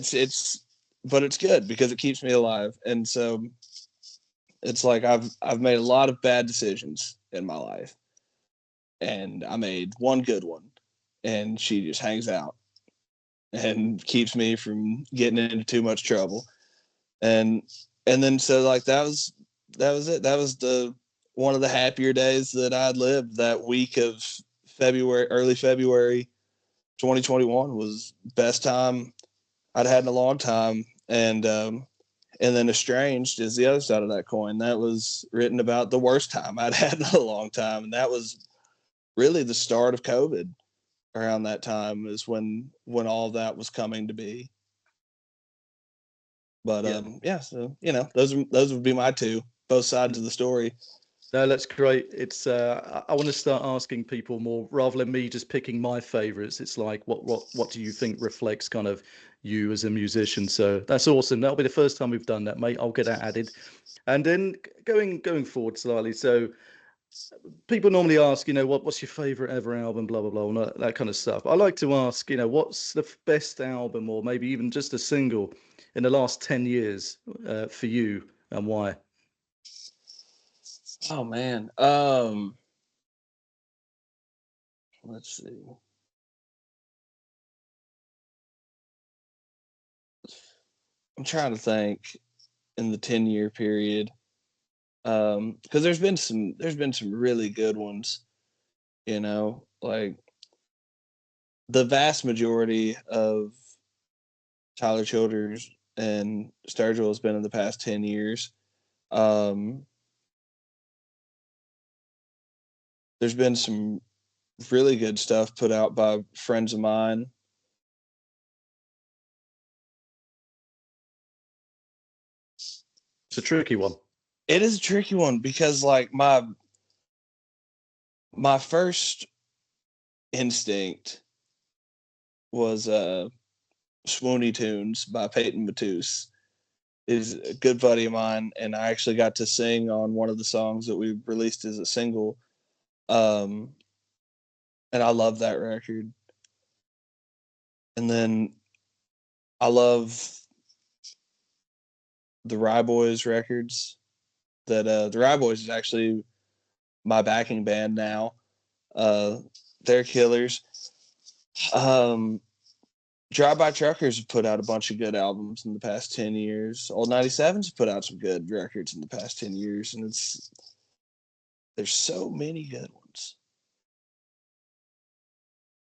but it's good because it keeps me alive. And so it's like, I've made a lot of bad decisions in my life, and I made one good one, and she just hangs out and keeps me from getting into too much trouble. And then so like that was it. That was the one of the happier days that I'd lived. That week of early February 2021 was best time I'd had in a long time. And then Estranged is the other side of that coin. That was written about the worst time I'd had in a long time. And that was really the start of COVID. Around that time is when all of that was coming to be. But so those would be my two, both sides of the story. No, that's great. It's I want to start asking people more rather than me just picking my favorites. It's like what do you think reflects kind of you as a musician? So that's awesome. That'll be the first time we've done that, mate. I'll get that added. And then going forward slightly. So people normally ask, what's your favorite ever album, blah blah blah, and that kind of stuff. I like to ask, what's the best album, or maybe even just a single in the last 10 years for you, and why? Oh man. Let's see. I'm trying to think in the 10-year period. Because there's been some really good ones, like the vast majority of Tyler Childers and Sturgill has been in the past 10 years. There's been some really good stuff put out by friends of mine. It's a tricky one. It is a tricky one because like my first instinct was Swoony Tunes by Peyton Matus. Is a good buddy of mine, and I actually got to sing on one of the songs that we released as a single. And I love that record. And then I love the Rye Boys records that the Rye Boys is actually my backing band now. They're killers. Drive-By Truckers have put out a bunch of good albums in the past 10 years. Old 97's have put out some good records in the past 10 years, and there's so many good ones.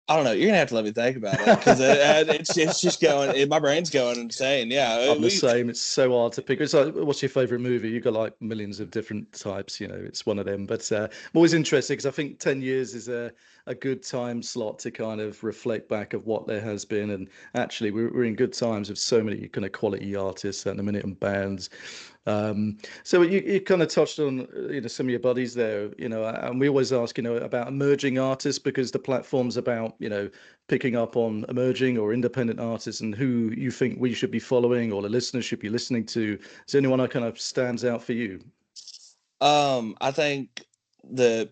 I don't know. You're gonna have to let me think about it because it's just going. My brain's going insane. Yeah, I'm the same. It's so hard to pick. It's like, what's your favorite movie? You've got like millions of different types. You know, it's one of them. But I'm always interested because I think 10 years is a good time slot to kind of reflect back of what there has been. And actually, we're in good times with so many kind of quality artists at the minute and bands. So you kind of touched on some of your buddies there, and we always ask about emerging artists because the platform's about picking up on emerging or independent artists and who you think we should be following or the listeners should be listening to. Is there anyone that kind of stands out for you? I think that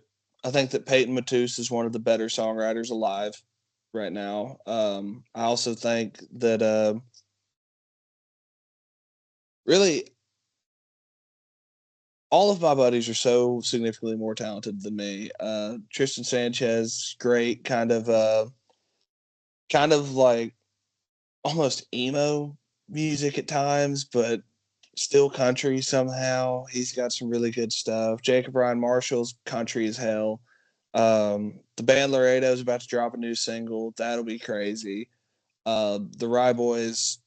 Peyton Matuse is one of the better songwriters alive right now. I also think that really all of my buddies are so significantly more talented than me. Tristan Sanchez, great, kind of like almost emo music at times, but still country somehow. He's got some really good stuff. Jacob Ryan Marshall's country as hell. The band Laredo is about to drop a new single. That'll be crazy. The Rye Boys,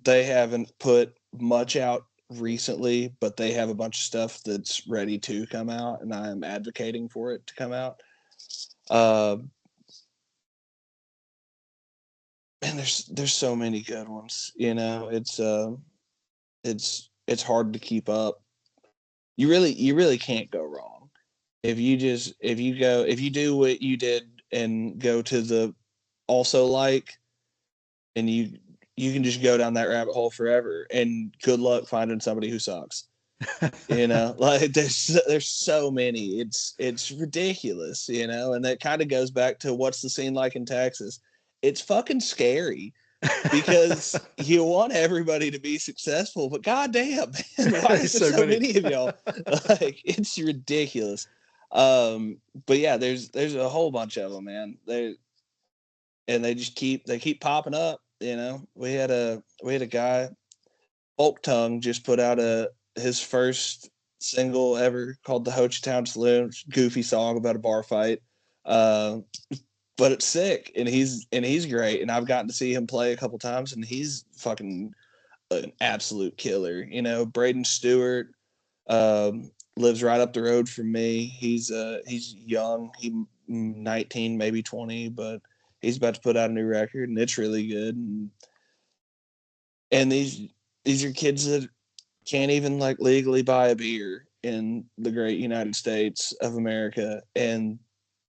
they haven't put much out recently, but they have a bunch of stuff that's ready to come out, and I am advocating for it to come out. Man, there's so many good ones. It's hard to keep up. You really can't go wrong if you do what you did and go to the also like, and you can just go down that rabbit hole forever, and good luck finding somebody who sucks. Like there's so many. It's ridiculous, and that kind of goes back to what's the scene like in Texas. It's fucking scary because you want everybody to be successful, but goddamn, man, why is there so many of y'all? Like, it's ridiculous. But yeah, there's a whole bunch of them, man. They keep popping up. We had a guy, Folk Tongue, just put out his first single ever called the Ho Chi Town Saloon, goofy song about a bar fight. But it's sick, and he's great, and I've gotten to see him play a couple times, and he's fucking an absolute killer. Braden Stewart lives right up the road from me. He's young, he 19, maybe 20, but he's about to put out a new record, and it's really good. And these are kids that can't even like legally buy a beer in the great United States of America, and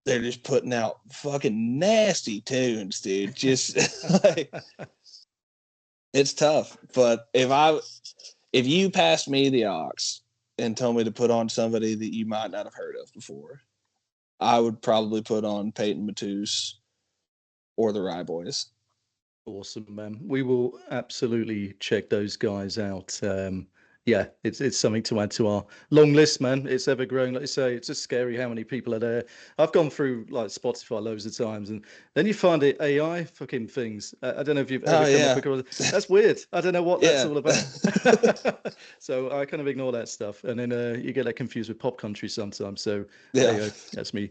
they're just putting out fucking nasty tunes, dude. Just like, it's tough. But if you passed me the aux and told me to put on somebody that you might not have heard of before, I would probably put on Peyton Matuse or the Rye Boys. Awesome, man. We will absolutely check those guys out. Yeah, it's something to add to our long list, man. It's ever growing. Like you say, it's just scary how many people are there. I've gone through like Spotify loads of times, and then you find it AI fucking things. I don't know if you've ever come up across. That's weird. I don't know what that's all about. So I kind of ignore that stuff, and then you get that confused with pop country sometimes. So there you go. That's me.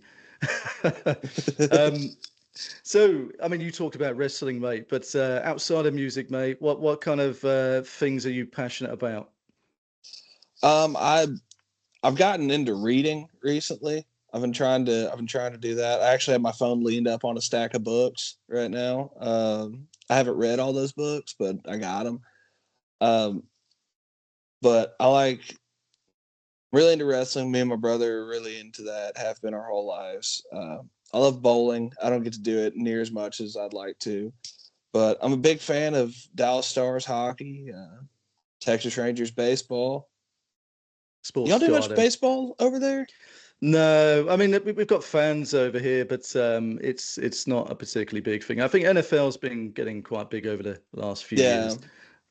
So, I mean, you talked about wrestling, mate, but outside of music, mate, what kind of things are you passionate about? I've gotten into reading recently. I've been trying to do that. I actually have my phone leaned up on a stack of books right now. I haven't read all those books, but I got them. But really into wrestling. Me and my brother are really into that. Have been our whole lives. I love bowling. I don't get to do it near as much as I'd like to, but I'm a big fan of Dallas Stars hockey, Texas Rangers baseball. Sports. Y'all do much baseball over there? No, I mean we've got fans over here, but it's not a particularly big thing. I think NFL's been getting quite big over the last few years.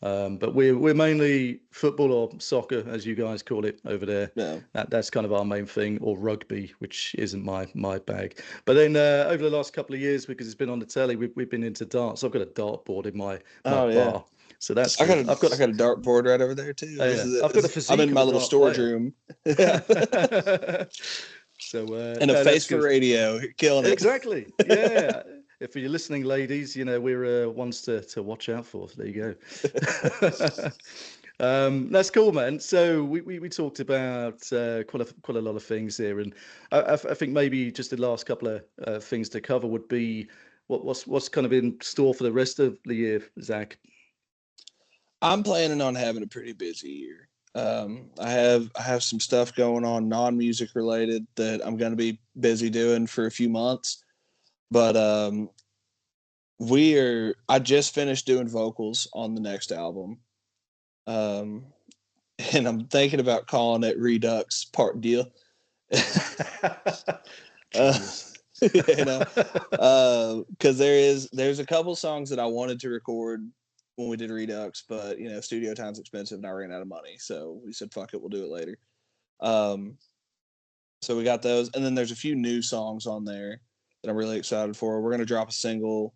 But we're mainly football or soccer, as you guys call it over there. Yeah. That's kind of our main thing, or rugby, which isn't my bag. But then over the last couple of years, because it's been on the telly, we've been into darts. I've got a dartboard in my Oh yeah. bar, so that's I got good. a I got a dartboard right over there too. Yeah, I've got a I'm physique in of my a little dart storage player. room. So And a no, face that's for good. radio. You're killing it. Exactly. Yeah. If you're listening, ladies, we're ones to watch out for. There you go. That's cool, man. So we talked about quite a lot of things here, and I think maybe just the last couple of things to cover would be what's kind of in store for the rest of the year, Zach. I'm planning on having a pretty busy year. I have some stuff going on non-music related that I'm going to be busy doing for a few months. But I just finished doing vocals on the next album. And I'm thinking about calling it Redux Part Deal. Genius. Because there's a couple songs that I wanted to record when we did Redux, but studio time's expensive and I ran out of money, so we said fuck it, we'll do it later. So we got those, and then there's a few new songs on there that I'm really excited for. We're gonna drop a single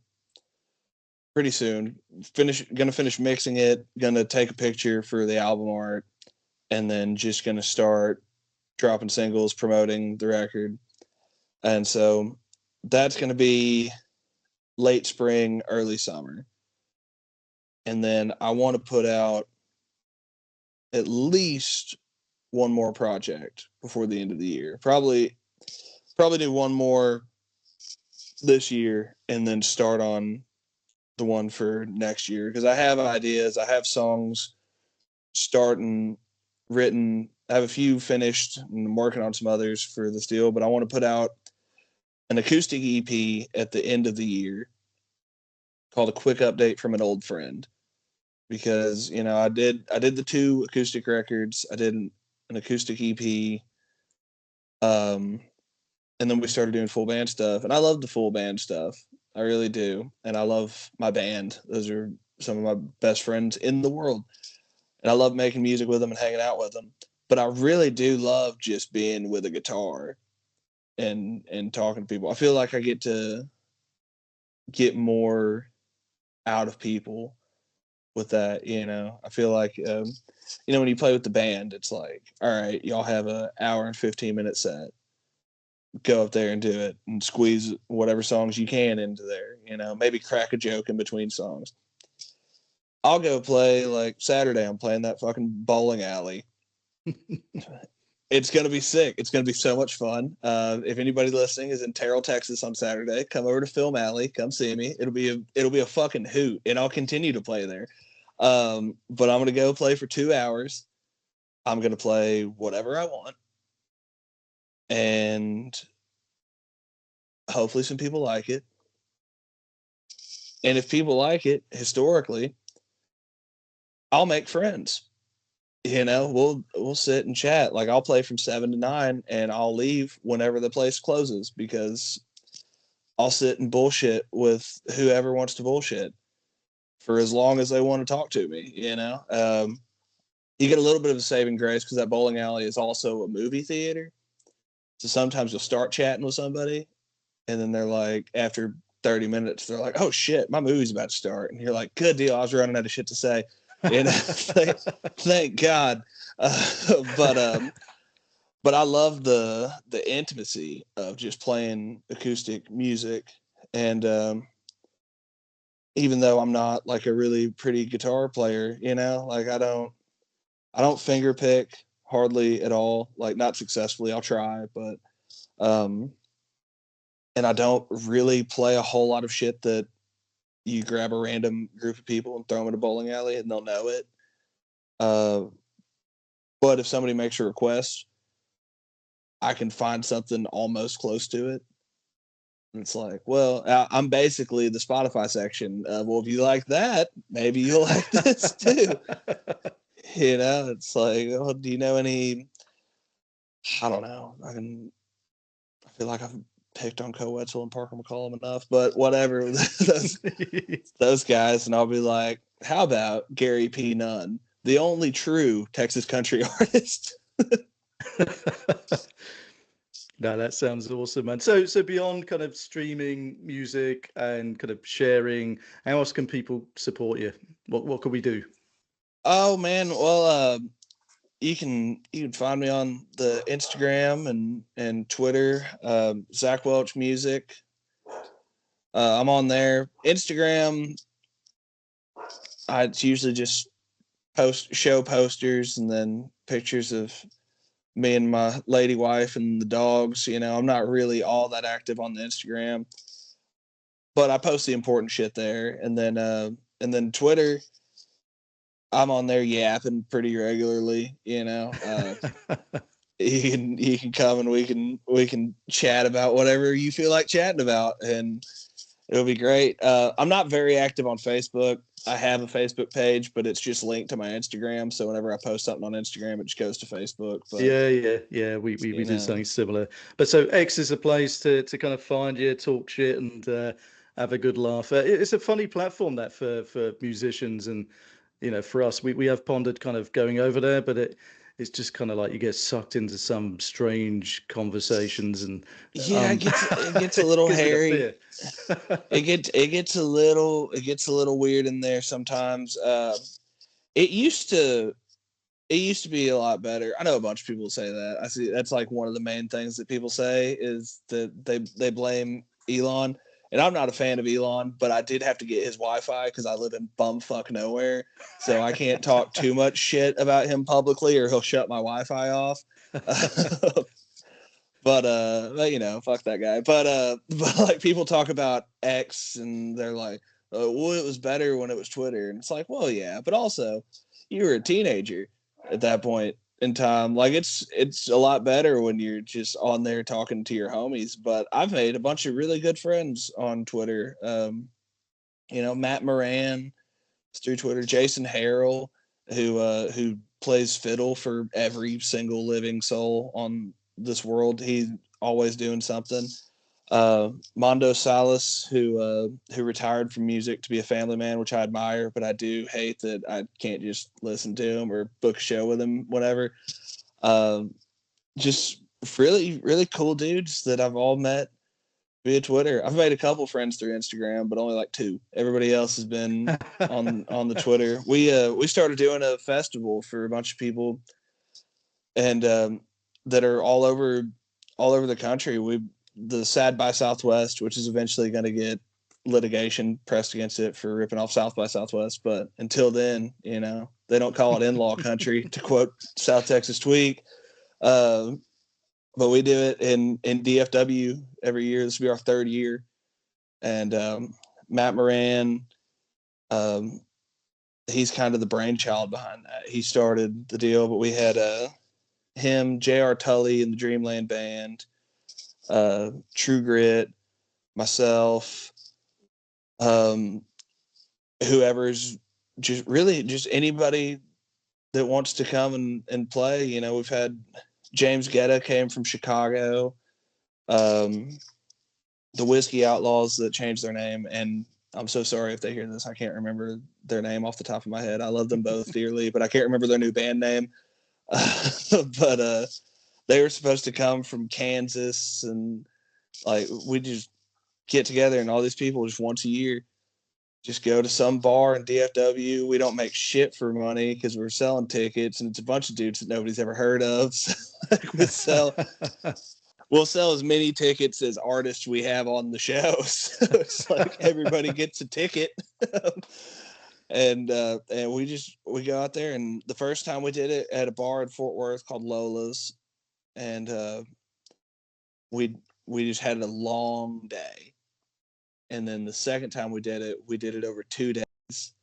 pretty soon. Gonna finish mixing it, gonna take a picture for the album art, and then just gonna start dropping singles, promoting the record. And so that's gonna be late spring, early summer. And then I want to put out at least one more project before the end of the year. Probably do one more this year and then start on the one for next year, because I have ideas. I have songs starting, written. I have a few finished and I'm working on some others for this deal, but I want to put out an acoustic EP at the end of the year called A Quick Update from an Old Friend. Because I did the 2 acoustic records. I did an acoustic EP, and then we started doing full band stuff. And I love the full band stuff, I really do. And I love my band. Those are some of my best friends in the world, and I love making music with them and hanging out with them. But I really do love just being with a guitar and talking to people. I feel like I get to get more out of people with that. I feel like when you play with the band, it's like, all right, y'all have an hour and 15-minute set, go up there and do it and squeeze whatever songs you can into there, maybe crack a joke in between songs. I'll go play, like Saturday, I'm playing that fucking bowling alley. It's gonna be sick. It's gonna be so much fun. If anybody listening is in Terrell, Texas on Saturday, come over to Film Alley, come see me. It'll be a fucking hoot, and I'll continue to play there. But I'm gonna go play for 2 hours. I'm gonna play whatever I want, and hopefully some people like it. And if people like it, historically, I'll make friends. We'll sit and chat. Like, I'll play from 7 to 9, and I'll leave whenever the place closes, because I'll sit and bullshit with whoever wants to bullshit for as long as they want to talk to me. You get a little bit of a saving grace because that bowling alley is also a movie theater. So sometimes you'll start chatting with somebody, and then they're like, after 30 minutes, they're like, oh shit, my movie's about to start. And you're like, good deal, I was running out of shit to say. Thank God. But I love the intimacy of just playing acoustic music. And even though I'm not like a really pretty guitar player, like I don't finger pick hardly at all, like not successfully. I'll try, but and I don't really play a whole lot of shit that you grab a random group of people and throw them in a bowling alley and they'll know it. But if somebody makes a request, I can find something almost close to it. And it's like, well, I'm basically the Spotify section of, well, if you like that, maybe you'll like this too. It's like, oh, do you know any? I don't know. I feel like I've picked on Wetzel and Parker McCollum enough, but whatever. those guys, and I'll be like, how about Gary P. Nunn, the only true Texas country artist? No, that sounds awesome, man. So beyond kind of streaming music and kind of sharing, how else can people support you? What can we do? Oh man, well, you can find me on the Instagram and Twitter, Zach Welch Music. I'm on there. Instagram, it's usually just show posters and then pictures of me and my lady wife and the dogs. I'm not really all that active on the Instagram, but I post the important shit there. And then Twitter, I'm on there yapping pretty regularly. You can come and we can chat about whatever you feel like chatting about, and it'll be great. I'm not very active on Facebook. I have a Facebook page, but it's just linked to my Instagram. So whenever I post something on Instagram, it just goes to Facebook. But yeah. We do something similar. But so X is a place to kind of find you, talk shit, and have a good laugh. It's a funny platform that for musicians, and for us, we have pondered kind of going over there, but it's just kind of like you get sucked into some strange conversations, and it gets a little hairy. It gets a little weird in there sometimes. It used to be a lot better. I know a bunch of people say that. I see that's like one of the main things that people say is that they blame Elon. And I'm not a fan of Elon, but I did have to get his Wi-Fi because I live in bumfuck nowhere. So I can't talk too much shit about him publicly or he'll shut my Wi-Fi off. But fuck that guy. But like people talk about X and they're like, well, it was better when it was Twitter. And it's like, well, yeah, but also you were a teenager at that point in time. Like it's a lot better when you're just on there talking to your homies. But I've made a bunch of really good friends on Twitter. Matt Moran through Twitter, Jason Harrell, who plays fiddle for every single living soul on this world. He's always doing something. Mondo Salas, who retired from music to be a family man, which I admire, but I do hate that I can't just listen to him or book a show with him, whatever. Just really, really cool dudes that I've all met via Twitter. I've made a couple friends through Instagram, but only like 2. Everybody else has been on the Twitter. We started doing a festival for a bunch of people, and that are all over the country. The Sad by Southwest, which is eventually going to get litigation pressed against it for ripping off South by Southwest. But until then, they don't call it in-law country, to quote South Texas Tweak. But we do it in DFW every year. This will be our 3rd year. And Matt Moran, he's kind of the brainchild behind that. He started the deal, but we had him, J.R. Tully and the Dreamland Band, True Grit, myself, whoever's just anybody that wants to come and play. We've had James Guetta came from Chicago, the Whiskey Outlaws that changed their name, and I'm so sorry if they hear this. I can't remember their name off the top of my head. I love them both dearly, but I can't remember their new band name. But they were supposed to come from Kansas, and like we just get together, and all these people just once a year just go to some bar in DFW. We don't make shit for money because we're selling tickets, and it's a bunch of dudes that nobody's ever heard of. So, we'll sell as many tickets as artists we have on the show. So it's like everybody gets a ticket. And we go out there, and the first time we did it at a bar in Fort Worth called Lola's, and we just had a long day. And then the second time we did it over 2 days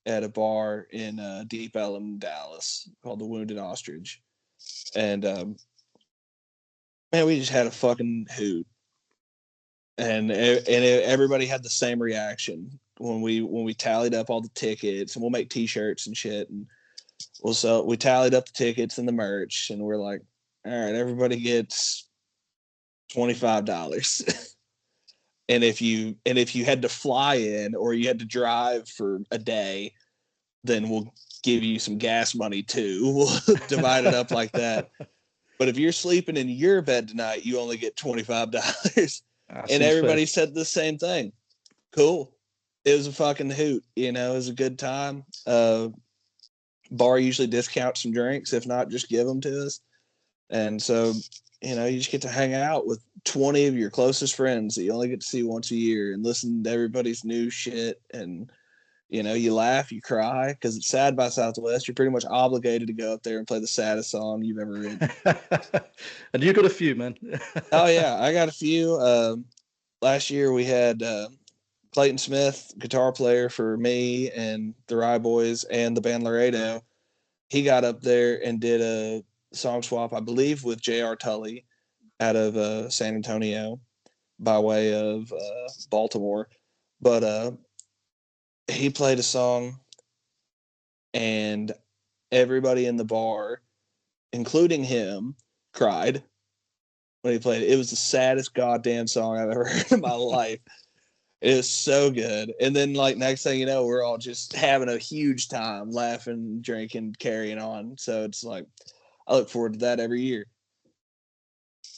at a bar in Deep Ellum, Dallas, called the Wounded Ostrich. And man, we just had a fucking hoot, and everybody had the same reaction when we tallied up all the tickets, and we'll make T-shirts and shit, and we tallied up the tickets and the merch, and we're like, all right, everybody gets $25. And if you had to fly in or you had to drive for a day, then we'll give you some gas money too. We'll divide it up like that. But if you're sleeping in your bed tonight, you only get $25. And everybody said the same thing. Cool. It was a fucking hoot. You know, it was a good time. Bar usually discounts some drinks. If not, just give them to us. And so, you know, you just get to hang out with 20 of your closest friends that you only get to see once a year and listen to everybody's new shit. And, you know, you laugh, you cry, because it's Sad by Southwest. You're pretty much obligated to go up there and play the saddest song you've ever written. And you got a few, man. Oh, yeah, I got a few. Last year we had Clayton Smith, guitar player for me and the Rye Boys and the band Laredo. He got up there and did a song swap, I believe, with J.R. Tully out of San Antonio by way of Baltimore. But he played a song and everybody in the bar, including him, cried when he played it. It was the saddest goddamn song I've ever heard in my life. It was so good. And then, like, next thing you know, we're all just having a huge time, laughing, drinking, carrying on. So it's like, I look forward to that every year.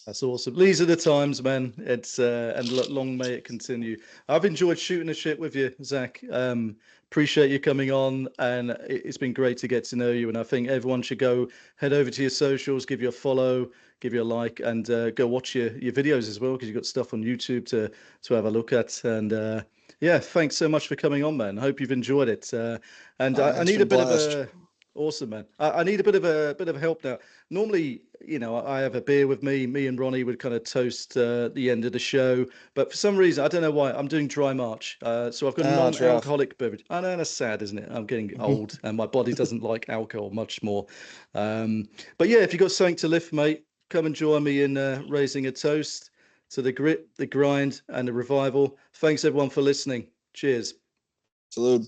That's awesome. These are the times, man. It's and long may it continue. I've enjoyed shooting the shit with you, Zach. Appreciate you coming on, and it's been great to get to know you. And I think everyone should head over to your socials, give you a follow, give you a like, and go watch your videos as well, because you've got stuff on YouTube to have a look at. And yeah, thanks so much for coming on, man. I hope you've enjoyed it. And I need a bit of a awesome, man. I need a bit of help now. Normally, you know, I have a beer with me. Me and Ronnie would kind of toast the end of the show, but for some reason, I don't know why, I'm doing dry March. So I've got a non-alcoholic beverage. I know, that's sad, isn't it? I'm getting old, and my body doesn't like alcohol much more. But yeah, if you've got something to lift, mate, come and join me in raising a toast to the grit, the grind, and the revival. Thanks everyone for listening. Cheers. Salute.